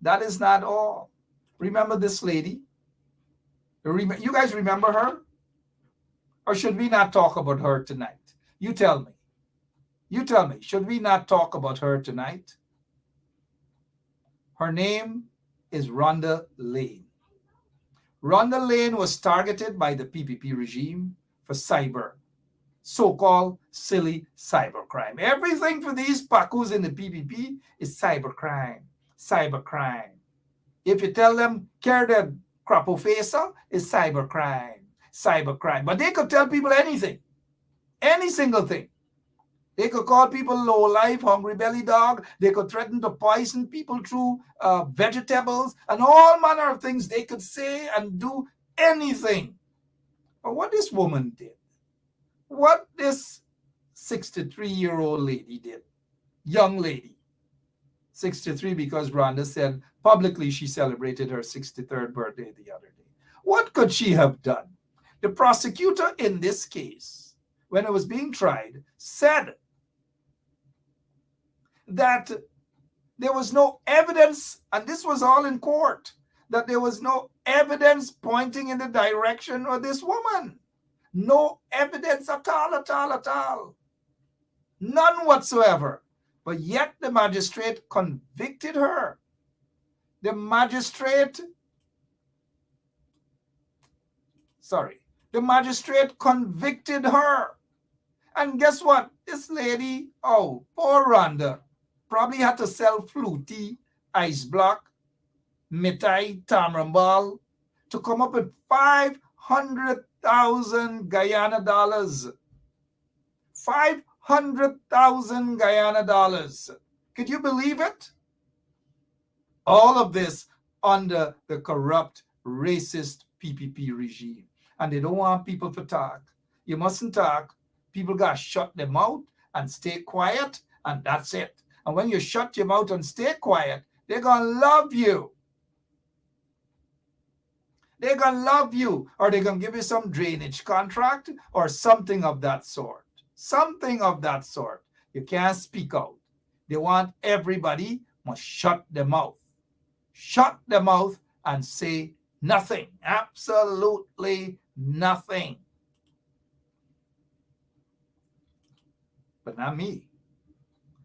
That is not all. Remember this lady? You guys remember her? Or should we not talk about her tonight? You tell me. You tell me, should we not talk about her tonight? Her name is Rhonda Lane. Rhonda Lane was targeted by the PPP regime for so-called silly cybercrime. Everything for these pacos in the PPP is cybercrime. If you tell them, care the crapo facer, is cybercrime. But they could tell people anything, any single thing. They could call people low life, hungry belly dog. They could threaten to poison people through vegetables and all manner of things. They could say and do anything. But what this woman did, what this 63-year-old lady did, young lady, 63 because Rhonda said publicly she celebrated her 63rd birthday the other day. What could she have done? The prosecutor in this case, when it was being tried, said that there was no evidence, and this was all in court, that there was no evidence pointing in the direction of this woman. No evidence at all. None whatsoever. But yet the magistrate convicted her. The magistrate convicted her. And guess what? This lady, poor Rhonda, probably had to sell fruity, ice block, mitai, tamrambal to come up with 500,000 Guyana dollars. 500,000 Guyana dollars. Could you believe it? All of this under the corrupt, racist PPP regime. and they don't want people to talk. You mustn't talk. People got to shut their mouth and stay quiet, and that's it. And when you shut your mouth and stay quiet, they're going to love you. They're going to love you, or they're going to give you some drainage contract or something of that sort. Something of that sort. You can't speak out. They want everybody must shut their mouth. Shut their mouth and say nothing. Absolutely nothing. But not me.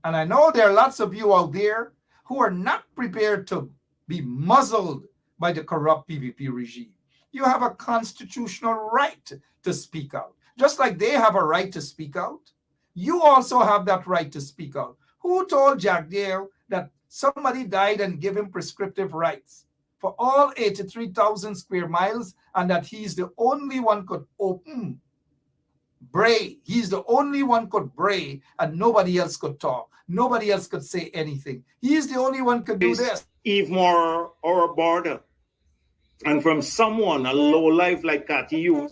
And I know there are lots of you out there who are not prepared to be muzzled by the corrupt PPP regime. You have a constitutional right to speak out. Just like they have a right to speak out, you also have that right to speak out. Who told Jack Dale that somebody died and gave him prescriptive rights for all 83,000 square miles, and that he's the only one could open, bray? He's the only one could bray, and nobody else could talk. Nobody else could say anything. He's the only one could do this. Eve Moore or a border. And from someone, a low life like Cathy Hughes.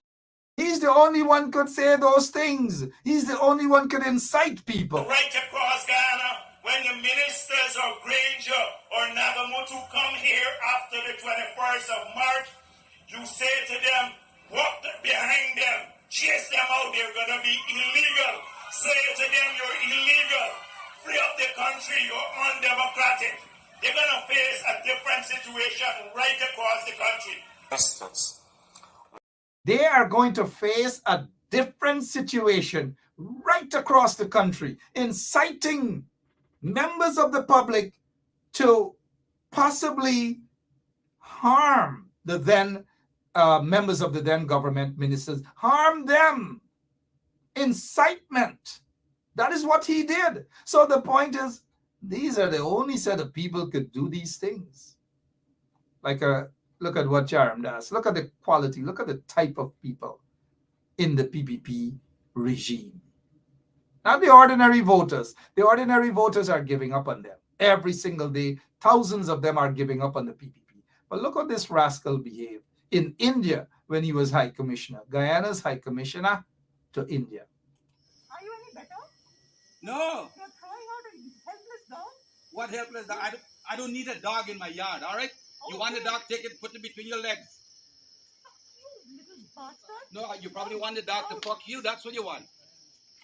He's the only one could say those things. He's the only one could incite people. Right across Ghana, when the ministers of Granger or Nagamutu come here after the 21st of March, you say to them, walk behind them, chase them out, they're going to be illegal. Say to them, you're illegal. Free up the country, you're undemocratic. They're going to face a different situation right across the country. They are going to face a different situation right across the country, inciting members of the public to possibly harm the then members of the then government, ministers, harm them. Incitement. That is what he did. So the point is, these are the only set of people could do these things. Like look at what Jaram does. Look at the quality. Look at the type of people in the PPP regime. Not the ordinary voters. The ordinary voters are giving up on them. Every single day, thousands of them are giving up on the PPP. But look how this rascal behaved in India when he was High Commissioner. Guyana's High Commissioner to India. Are you any better? No. You're throwing out a helpless dog? What helpless dog? I don't need a dog in my yard, all right? Okay. You want a dog, take it, put it between your legs. You little bastard. No, you probably want the dog to fuck you. That's what you want.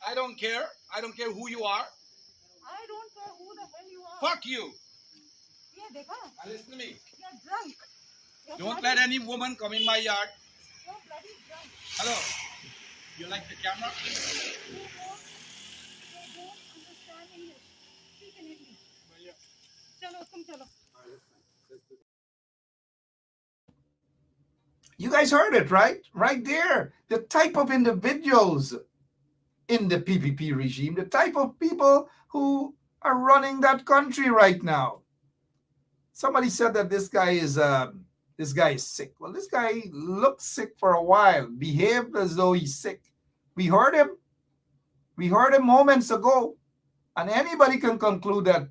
I don't care. I don't care who you are. I don't care who the hell you are. Fuck you. Yeah, dekha. Now listen to me. You're drunk. You're Don't bloody, let any woman come in my yard. You're bloody drunk. Hello. You like the camera? You don't understand English. Speak in English. Chalo, tum chalo. You guys heard it, right? Right there. The type of individuals in the PPP regime, the type of people who are running that country right now. Somebody said that this guy is sick. Well, this guy looked sick for a while, behaved as though he's sick. We heard him. We heard him moments ago. And anybody can conclude that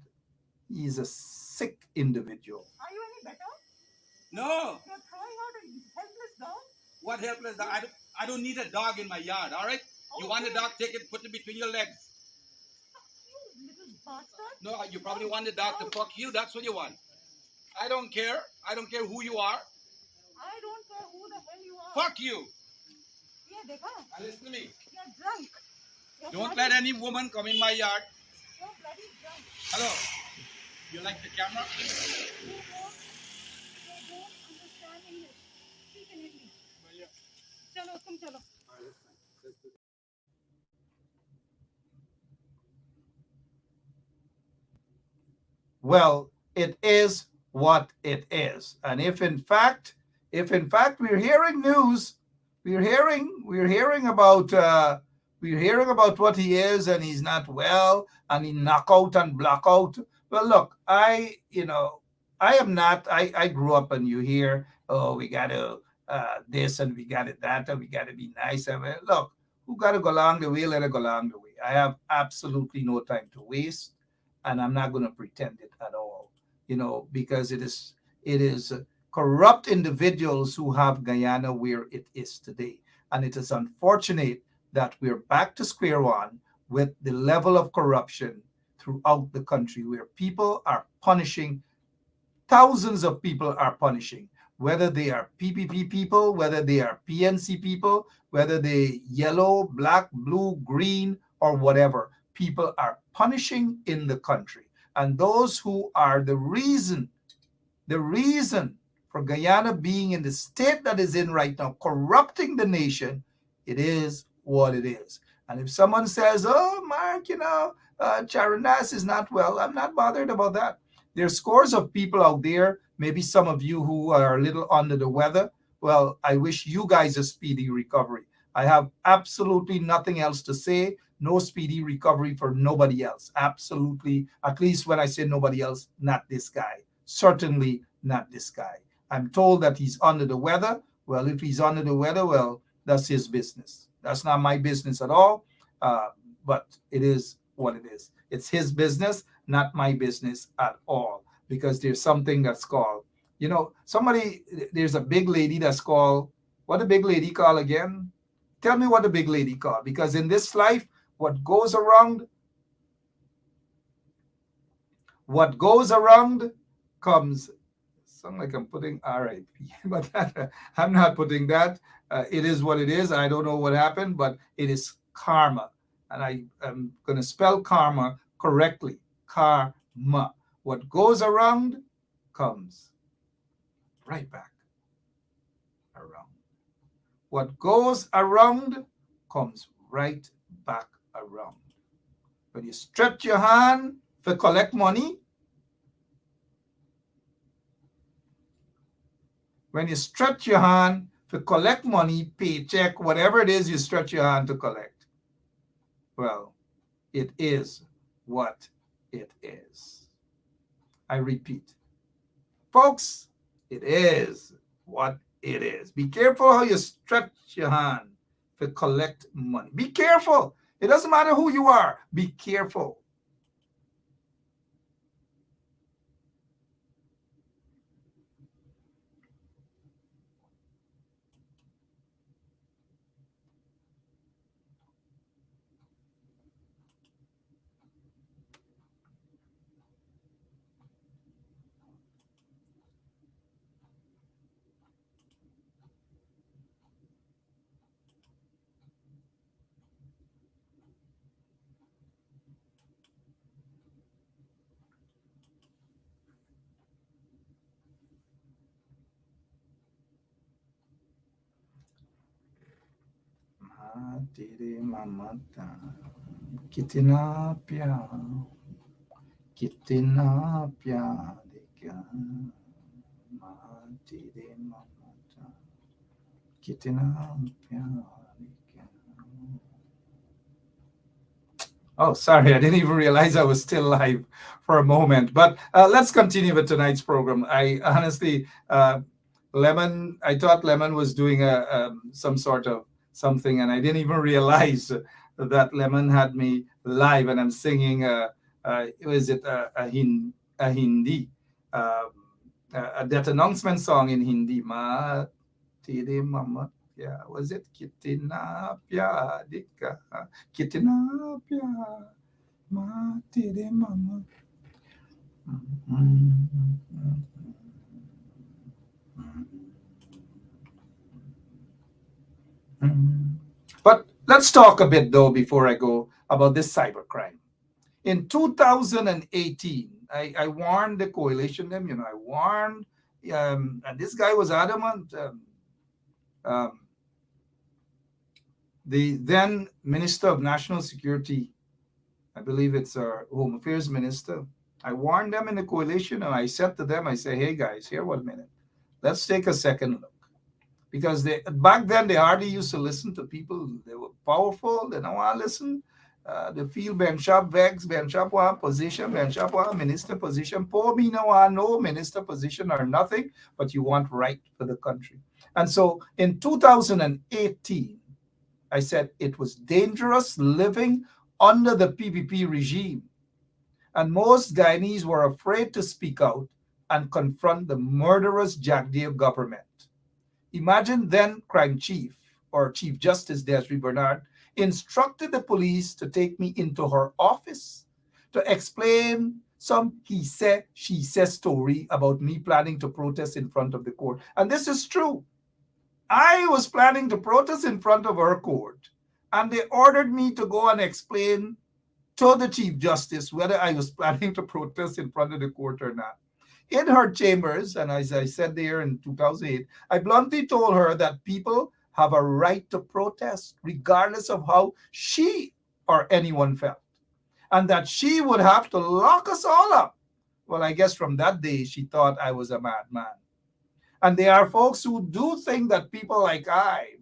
he's a sick individual. Are you any better? No. You're throwing out a helpless dog? What helpless dog? I don't need a dog in my yard, all right? You want a dog, take it, put it between your legs. You little bastard. No, you probably want the dog to fuck you. That's what you want. I don't care. I don't care who you are. I don't care who the hell you are. Fuck you. Yeah, dekha. Now listen to me. You're drunk. You're Don't bloody, let any woman come in my yard. You're bloody drunk. Hello. You like the camera? You don't understand English. Speak in English. Chalo, tum chalo. Well, it is what it is. And if in fact we're hearing news, we're hearing about what he is, and he's not well, and he knock out and block out. Well, look, I grew up and you hear, oh, we gotta this and we got it that and we gotta be nice. And look, who gotta go along the way, let it go along the way. I have absolutely no time to waste, and I'm not gonna pretend it at all, because it is corrupt individuals who have Guyana where it is today. And it is unfortunate that we're back to square one with the level of corruption throughout the country, where people are punishing, thousands of people are punishing, whether they are PPP people, whether they are PNC people, whether they yellow, black, blue, green, or whatever. People are punishing in the country. And those who are the reason for Guyana being in the state that is in right now, corrupting the nation, it is what it is. And if someone says, oh, Mark, Charanas is not well, I'm not bothered about that. There are scores of people out there, maybe some of you who are a little under the weather. Well, I wish you guys a speedy recovery. I have absolutely nothing else to say. No speedy recovery for nobody else. Absolutely. At least when I say nobody else, not this guy. Certainly not this guy. I'm told that he's under the weather. Well, if he's under the weather, well, that's his business. That's not my business at all. But it is what it is. It's his business, not my business at all. Because there's something that's called, there's a big lady that's called, what the big lady called again? Tell me what the big lady called. Because in this life, what goes around comes. Sound like I'm putting RIP, but I'm not putting that. It is what it is. I don't know what happened, but it is karma. And I am going to spell karma correctly. Karma. What goes around comes right back around. What goes around comes right back around. When you stretch your hand for collect money, paycheck, whatever it is you stretch your hand to collect, well, it is what it is. I repeat, folks, it is what it is. Be careful how you stretch your hand to collect money. Be careful. It doesn't matter who you are. Be careful. Tiri mamata kitinapia dika tiri mamata kitinapia dika. Oh, sorry, I didn't even realize I was still live for a moment. But let's continue with tonight's program. I honestly, Lemon, I thought Lemon was doing some sort of something, and I didn't even realize that Lemon had me live, and I'm singing a Hindi, a death announcement song in Hindi. Ma tiri mama, yeah, was it kitina pya dika, kitina pya, ma tiri mama. But let's talk a bit, though, before I go, about this cybercrime. In 2018, I warned the coalition, I warned, and this guy was adamant. The then Minister of National Security, I believe it's our Home Affairs Minister, I warned them in the coalition, and I said to them, I say, hey, guys, here, 1 minute. Let's take a second look. Because back then, they hardly used to listen to people. They were powerful. They don't want to listen. They feel Ben Shop vex, Ben Shop want position, Ben Shop want minister position. Poor me no want no minister position or nothing, but you want right for the country. And so in 2018, I said it was dangerous living under the PPP regime. And most Guyanese were afraid to speak out and confront the murderous Jagdeo government. Imagine then Crime Chief or Chief Justice Desiree Bernard instructed the police to take me into her office to explain some he said, she said story about me planning to protest in front of the court. And this is true. I was planning to protest in front of her court, and they ordered me to go and explain to the Chief Justice whether I was planning to protest in front of the court or not. In her chambers, and as I said there in 2008, I bluntly told her that people have a right to protest regardless of how she or anyone felt, and that she would have to lock us all up. Well, I guess from that day, she thought I was a madman. And there are folks who do think that people like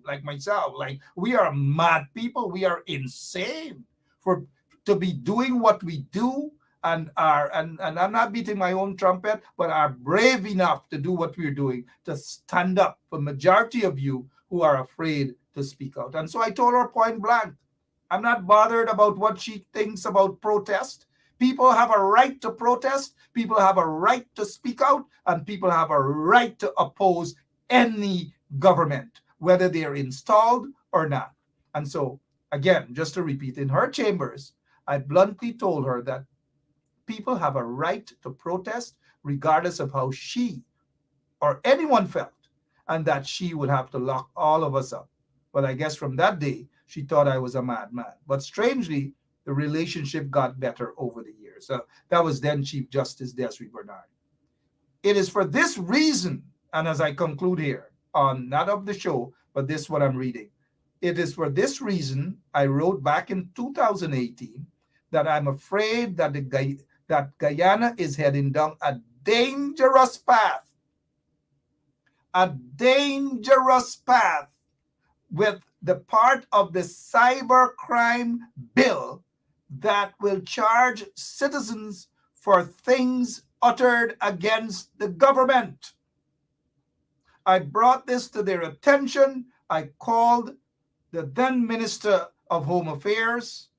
like myself, like we are mad people, we are insane for to be doing what we do and I'm not beating my own trumpet, but are brave enough to do what we're doing, to stand up for majority of you who are afraid to speak out. And so I told her point blank, I'm not bothered about what she thinks about protest. People have a right to protest. People have a right to speak out, and people have a right to oppose any government, whether they're installed or not. And so, again, just to repeat, in her chambers, I bluntly told her that people have a right to protest regardless of how she or anyone felt, and that she would have to lock all of us up. But I guess from that day, she thought I was a madman. But strangely, the relationship got better over the years. So that was then Chief Justice Desiree Bernard. It is for this reason, and as I conclude here, on not of the show, but this what I'm reading. It is for this reason I wrote back in 2018 that I'm afraid that that Guyana is heading down a dangerous path with the part of the cybercrime bill that will charge citizens for things uttered against the government. I brought this to their attention. I called the then Minister of Home Affairs,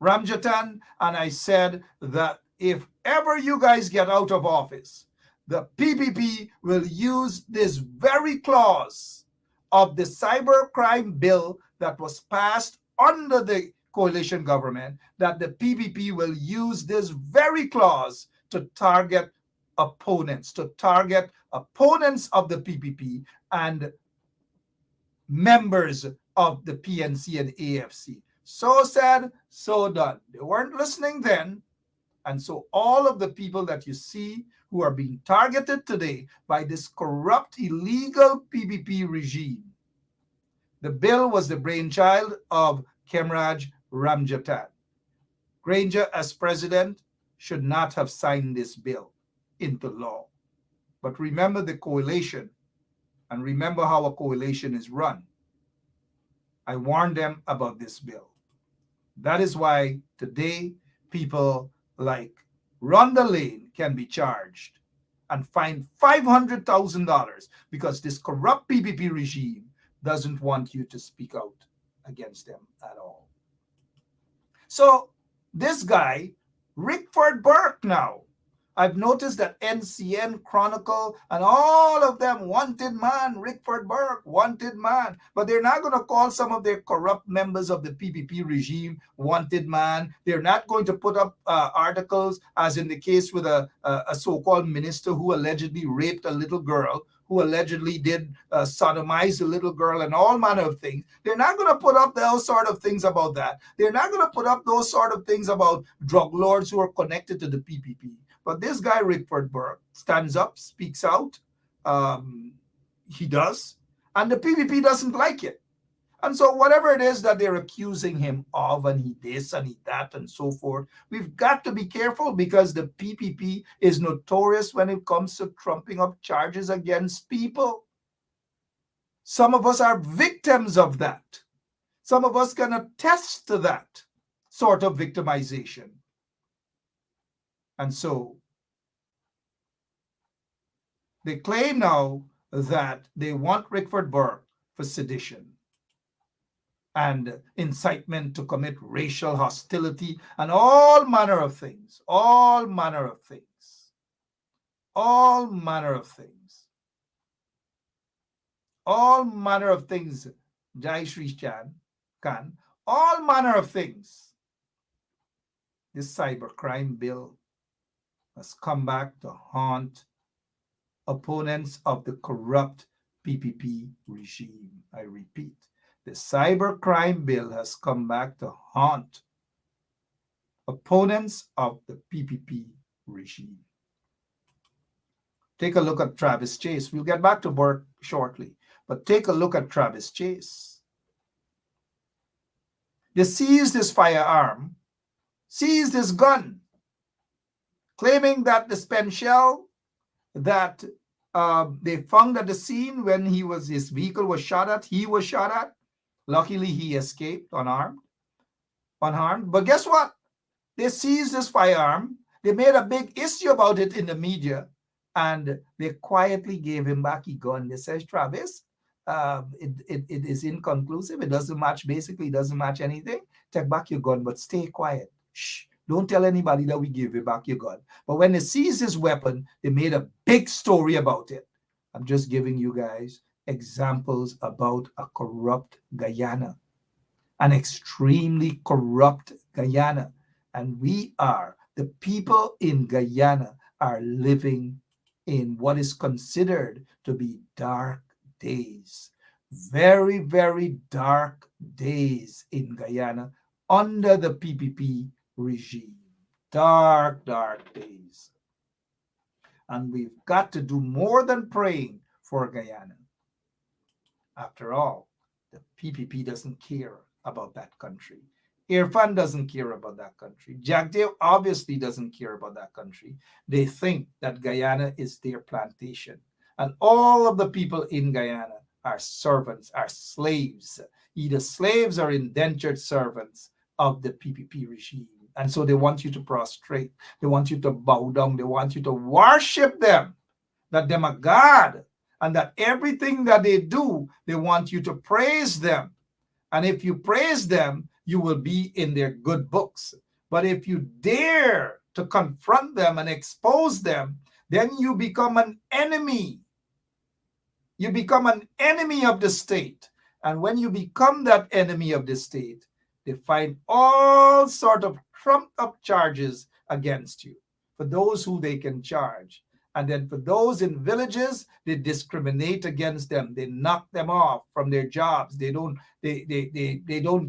Ramjatan, and I said that if ever you guys get out of office, the PPP will use this very clause of the cybercrime bill that was passed under the coalition government, that the PPP will use this very clause to target opponents of the PPP and members of the PNC and AFC. So said, so done. They weren't listening then. And so all of the people that you see who are being targeted today by this corrupt, illegal PPP regime, the bill was the brainchild of Kemraj Ramjatan. Granger, as president, should not have signed this bill into law. But remember the coalition, and remember how a coalition is run. I warned them about this bill. That is why today people like Rhonda Lane can be charged and fined $500,000 because this corrupt PPP regime doesn't want you to speak out against them at all. So this guy, Rickford Burke now, I've noticed that NCN, Chronicle, and all of them, wanted man, Rickford Burke, wanted man. But they're not going to call some of their corrupt members of the PPP regime wanted man. They're not going to put up articles, as in the case with a so-called minister who allegedly raped a little girl, who allegedly did sodomize a little girl and all manner of things. They're not going to put up those sort of things about that. They're not going to put up those sort of things about drug lords who are connected to the PPP. But this guy, Rickford Burke, stands up, speaks out. He does. And the PPP doesn't like it. And so whatever it is that they're accusing him of, and he this and he that and so forth, we've got to be careful because the PPP is notorious when it comes to trumping up charges against people. Some of us are victims of that. Some of us can attest to that sort of victimization. And so they claim now that they want Rickford Burke for sedition. and incitement to commit racial hostility and all manner of things, all manner of things, all manner of things, all manner of things, Jai Shri Khan, all manner of things. This cybercrime bill has come back to haunt opponents of the corrupt PPP regime. I repeat, the cybercrime bill has come back to haunt opponents of the PPP regime. Take a look at Travis Chase. We'll get back to Burke shortly, but take a look at Travis Chase. They seized his firearm, seized his gun, claiming that the spent shell that they found at the scene when his vehicle was shot at, he was shot at. Luckily, he escaped unharmed. But guess what? They seized his firearm. They made a big issue about it in the media, and they quietly gave him back his gun. They said, Travis, it is inconclusive. It doesn't match, basically, it doesn't match anything. Take back your gun, but stay quiet. Shh. Don't tell anybody that we give you back your gun. But when they seized his weapon, they made a big story about it. I'm just giving you guys examples about a corrupt Guyana, an extremely corrupt Guyana. And the people in Guyana are living in what is considered to be dark days. Very, very dark days in Guyana under the PPP regime. Dark, dark days. And we've got to do more than praying for Guyana. After all, the PPP doesn't care about that country. Irfan doesn't care about that country. Jagdev obviously doesn't care about that country. They think that Guyana is their plantation. And all of the people in Guyana are servants, are slaves, either slaves or indentured servants of the PPP regime. And so they want you to prostrate. They want you to bow down. They want you to worship them, that them are God, and that everything that they do, they want you to praise them. And if you praise them, you will be in their good books. But if you dare to confront them and expose them, then you become an enemy. You become an enemy of the state. And when you become that enemy of the state, they find all sort of trumped up charges against you for those who they can charge. And then for those in villages, they discriminate against them. They knock them off from their jobs. They don't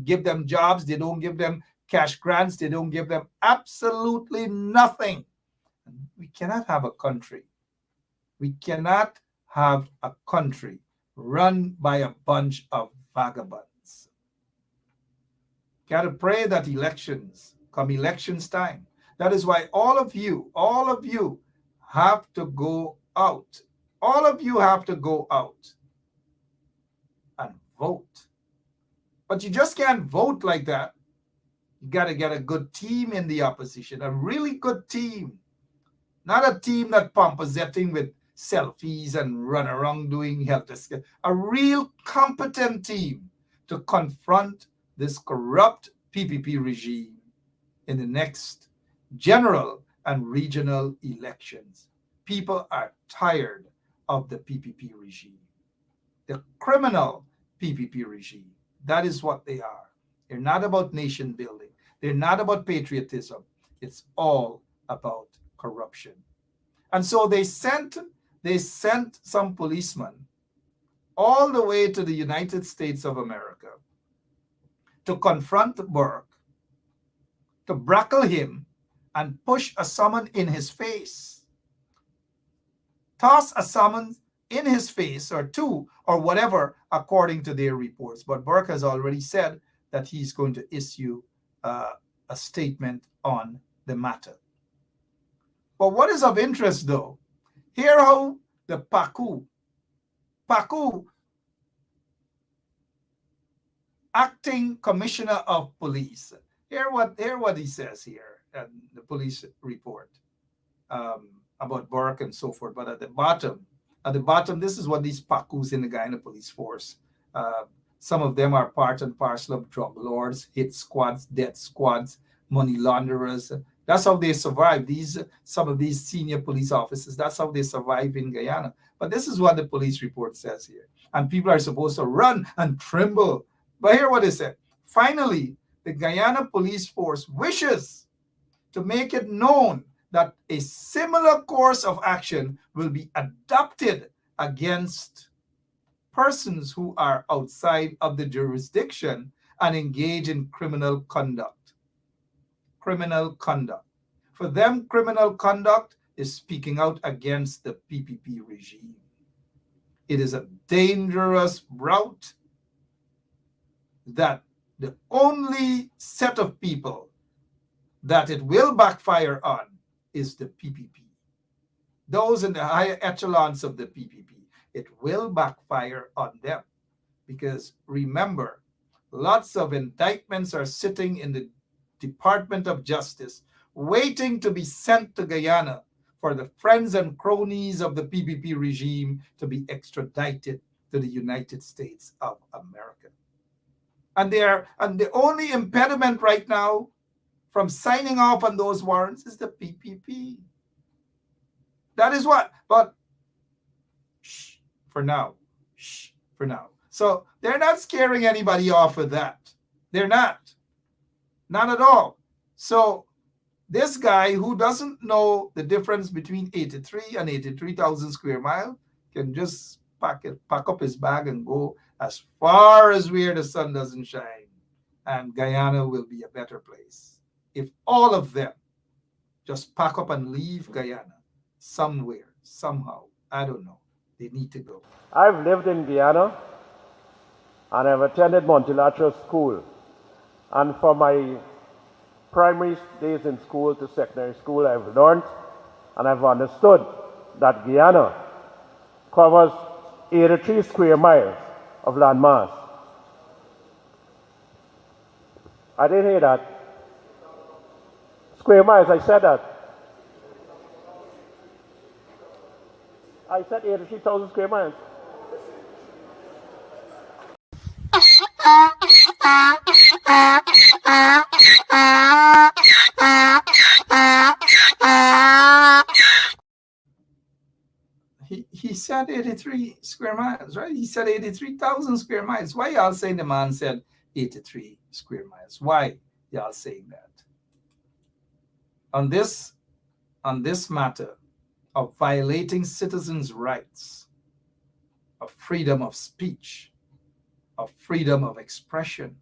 give them jobs. They don't give them cash grants. They don't give them absolutely nothing. We cannot have a country. We cannot have a country run by a bunch of vagabonds. Got to pray that come elections time. That is why all of you have to go out. All of you have to go out and vote. But you just can't vote like that. You got to get a good team in the opposition, a really good team. Not a team that pomposetting with selfies and run around doing helter skelter. A real competent team to confront this corrupt PPP regime in the next general and regional elections. People are tired of the PPP regime, the criminal PPP regime. That is what they are. They're not about nation building. They're not about patriotism. It's all about corruption. And so they sent some policemen all the way to the United States of America to confront Burke, to brackle him and push a summons in his face. Toss a summons in his face or two or whatever according to their reports. But Burke has already said that he's going to issue a statement on the matter. But what is of interest though, hear how the Paku, acting commissioner of police, hear what he says here in the police report about Burke and so forth. But at the bottom, this is what these Pakus in the Guyana police force Some of them are part and parcel of drug lords, hit squads, death squads, money launderers. That's how they survive. Some of these senior police officers, that's how they survive in Guyana. But this is what the police report says here. And people are supposed to run and tremble. But hear what they said. Finally, the Guyana police force wishes to make it known that a similar course of action will be adopted against persons who are outside of the jurisdiction and engage in criminal conduct. Criminal conduct. For them, criminal conduct is speaking out against the PPP regime. It is a dangerous route that the only set of people that it will backfire on is the PPP. Those in the higher echelons of the PPP, it will backfire on them. Because remember, lots of indictments are sitting in the Department of Justice waiting to be sent to Guyana for the friends and cronies of the PPP regime to be extradited to the United States of America. And the only impediment right now from signing off on those warrants is the PPP. That is what. But shh, for now. Shh, for now. So they're not scaring anybody off with that. They're not. Not at all. So this guy who doesn't know the difference between 83 and 83,000 square miles can just pack up his bag and go as far as where the sun doesn't shine. And Guyana will be a better place. If all of them just pack up and leave Guyana somewhere, somehow, I don't know, they need to go. I've lived in Guyana and I've attended multilateral school. And for my primary days in school to secondary school, I've learned and I've understood that Guyana covers 83 square miles of landmass. I didn't hear that. Square miles, I said that. I said 83,000 square miles. He said 83 square miles, right? He said 83,000 square miles. Why y'all saying the man said 83 square miles? Why y'all saying that? On this matter of violating citizens' rights, of freedom of speech, of freedom of expression,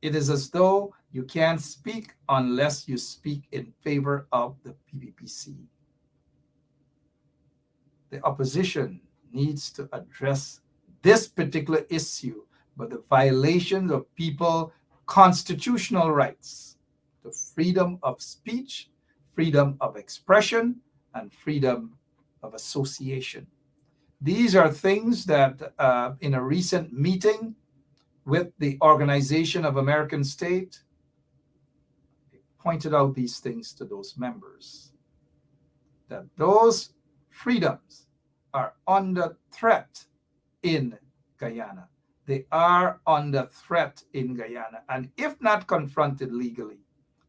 it is as though you can't speak unless you speak in favor of the PPPC. The opposition needs to address this particular issue, but the violations of people's constitutional rights, the freedom of speech, freedom of expression, and freedom of association. These are things that in a recent meeting with the Organization of American States, they pointed out these things to those members, that those freedoms are under threat in Guyana. They are under threat in Guyana. And if not confronted legally,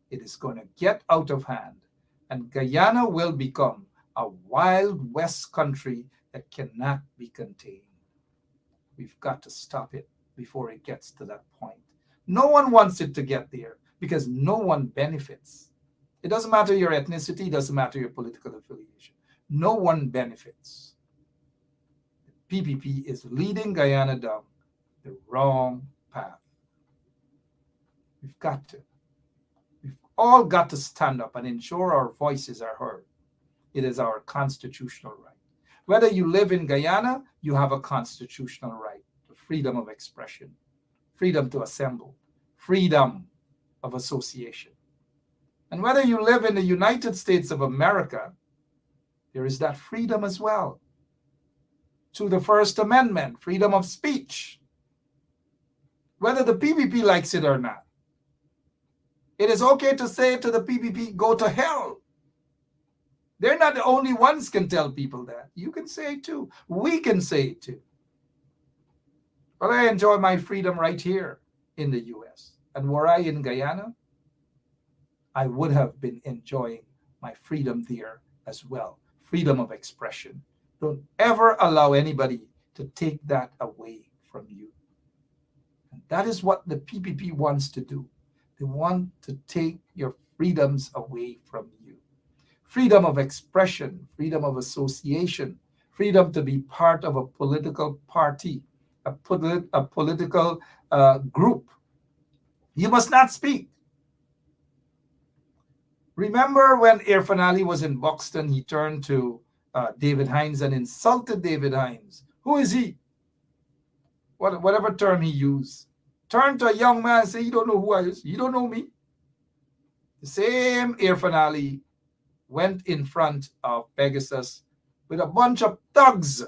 it is going to get out of hand. And Guyana will become a Wild West country that cannot be contained. We've got to stop it before it gets to that point. No one wants it to get there because no one benefits. It doesn't matter your ethnicity, it doesn't matter your political affiliation. No one benefits. The PPP is leading Guyana down the wrong path. We've all got to stand up and ensure our voices are heard. It is our constitutional right. Whether you live in Guyana, you have a constitutional right to freedom of expression, freedom to assemble, freedom of association. And whether you live in the United States of America, there is that freedom as well. To the First Amendment, freedom of speech. Whether the PPP likes it or not. It is okay to say to the PPP, go to hell. They're not the only ones can tell people that. You can say it too. We can say it too. But I enjoy my freedom right here in the US. And were I in Guyana, I would have been enjoying my freedom there as well. Freedom of expression. Don't ever allow anybody to take that away from you. And that is what the PPP wants to do. They want to take your freedoms away from you. Freedom of expression, freedom of association, freedom to be part of a political party, a political group. You must not speak. Remember when Irfan Ali was in Buxton, he turned to David Hines and insulted David Hines. Who is he? Whatever term he used. Turned to a young man and say, you don't know who I is. You don't know me. The same Irfan Ali went in front of Pegasus with a bunch of thugs.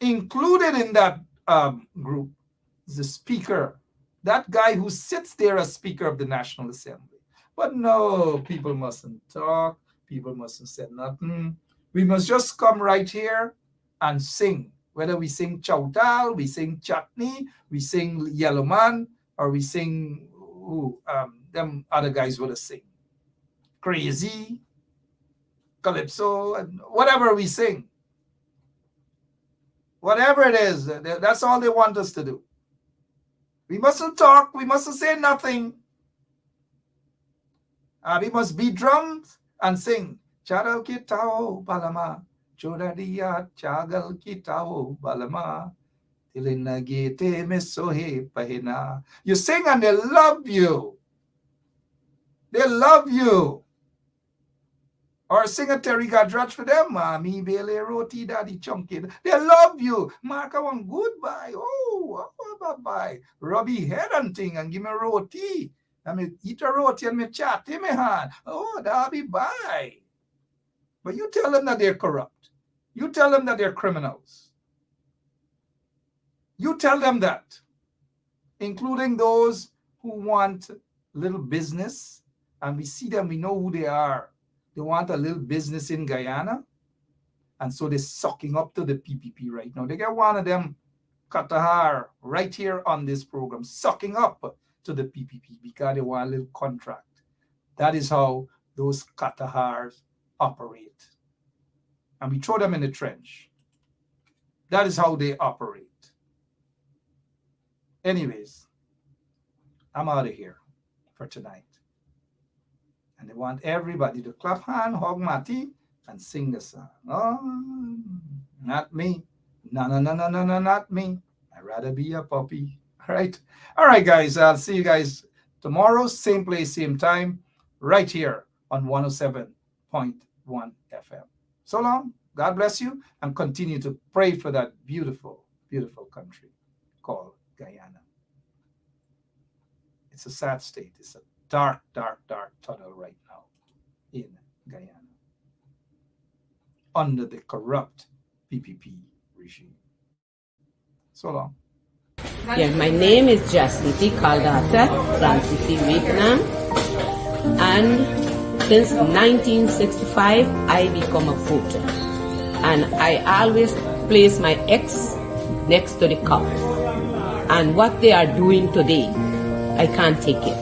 Included in that group is the speaker, that guy who sits there as Speaker of the National Assembly. But no, people mustn't talk. People mustn't say nothing. We must just come right here and sing. Whether we sing Chowtal, we sing Chutney, we sing Yellow Man, or we sing them other guys would have sing. Crazy, Calypso, and whatever we sing. Whatever it is, that's all they want us to do. We mustn't talk. We mustn't say nothing. We must beat drums and sing. Charal kitao balama, chodadia chagal kitao balama, tilinagite mesohe pahina. You sing and they love you. They love you. Or sing a Terry Gadrach for them, Mommy, Bele, Roti, Daddy, Chunky. They love you. Mark, I want goodbye. Oh, bye-bye. Robbie head and thing and give me roti. I mean, eat a roti and me chat in my hand. Oh, Darby, bye. But you tell them that they're corrupt. You tell them that they're criminals. You tell them that, including those who want little business, and we see them, we know who they are. They want a little business in Guyana, and so they're sucking up to the PPP right now. They get one of them, Katahar, right here on this program, sucking up to the PPP because they want a little contract. That is how those Katahars operate. And we throw them in the trench. That is how they operate. Anyways, I'm out of here for tonight. And they want everybody to clap hand, hug Matty, and sing the song. Oh, not me. No, not me. I'd rather be a puppy. All right, guys. I'll see you guys tomorrow, same place, same time, right here on 107.1 FM. So long. God bless you, and continue to pray for that beautiful, beautiful country called Guyana. It's a sad state. It's a dark, dark, dark tunnel right now in Guyana under the corrupt PPP regime. So long. Yeah, my name is Jacinty Caldata from CC Vietnam, and since 1965 I become a voter, and I always place my X next to the cup, and what they are doing today, I can't take it.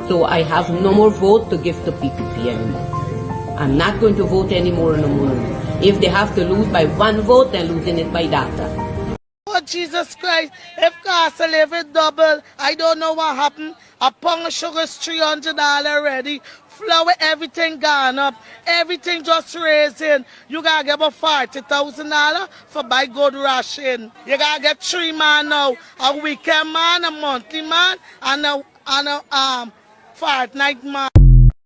So I have no more vote to give to PPP anymore. I'm not going to vote anymore no more. If they have to lose by one vote, they're losing it by data. Oh, Jesus Christ. If cost of living double, I don't know what happened. A pound of sugar is $300 already. Flour, everything gone up. Everything just raising. You got to give a $40,000 for buy good ration. You got to get 3 man now. A weekend man, a monthly man, and a fortnight man.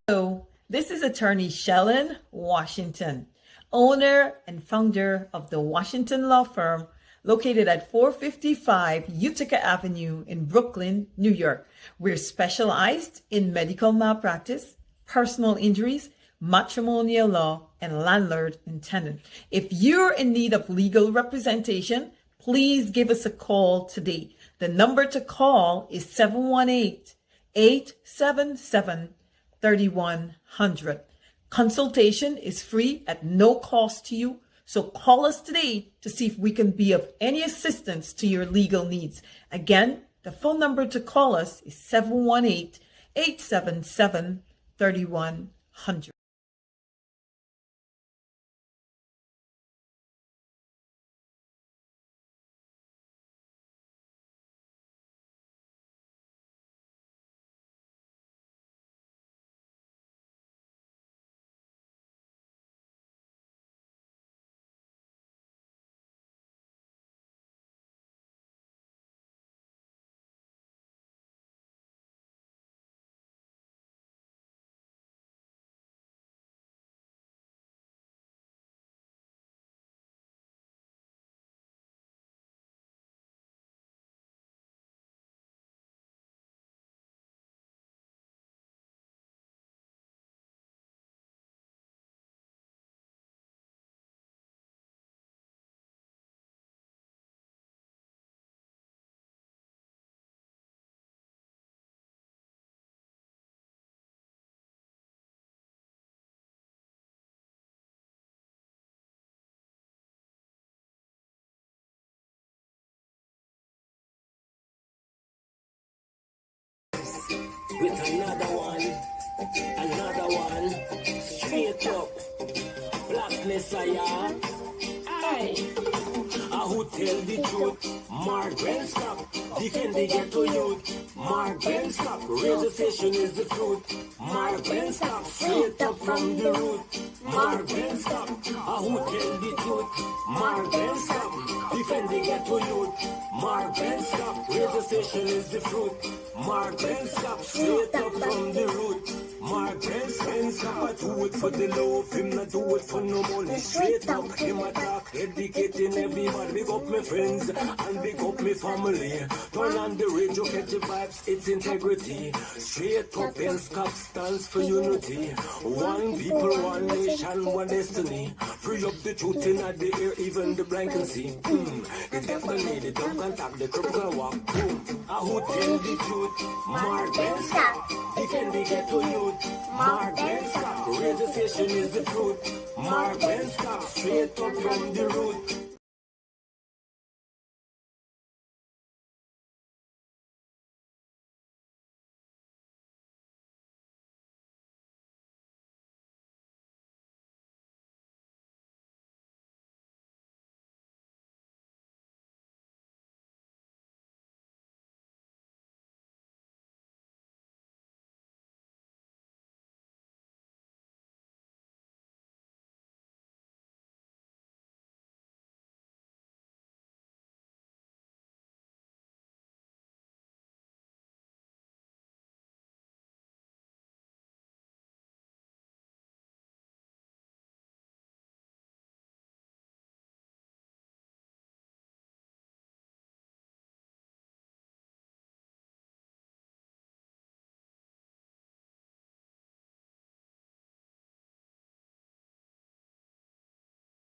Hello, this is attorney Shellen Washington, owner and founder of the Washington Law Firm, located at 455 Utica Avenue in Brooklyn, New York. We're specialized in medical malpractice, personal injuries, matrimonial law, and landlord and tenant. If you're in need of legal representation, please give us a call today. The number to call is 718-877-3100. Consultation is free at no cost to you. So call us today to see if we can be of any assistance to your legal needs. Again, the phone number to call us is 718-877-3100. With another one, straight up, blackness I am. Aye. Who tell the truth? Mark Ben stop, defend the ghetto youth. Mark Ben stop, registration is the truth. Mark Ben stop, straight up from the root. Mark Ben stop, who tell the truth? Mark Ben stop, defend the ghetto youth. Mark Ben stop, registration is the truth. Mark Ben stop, straight up from the root. Mark Ben stop, I do it for the love, him not do it for no money. Straight up, him attack, educating everybody. Big up my friends and big up my family. Turn on the radio, catch the vibes, it's integrity. Straight up, Ben Scott stands for unity. One people, one nation, one destiny. Free up the truth in the air, even the blind can see. The deaf can need it, don't contact the cripple can walk. Who tell the truth? Mark Ben stop, defend the ghetto youth. Mark Ben stop, registration is the truth. Mark Ben stop, straight up from the root.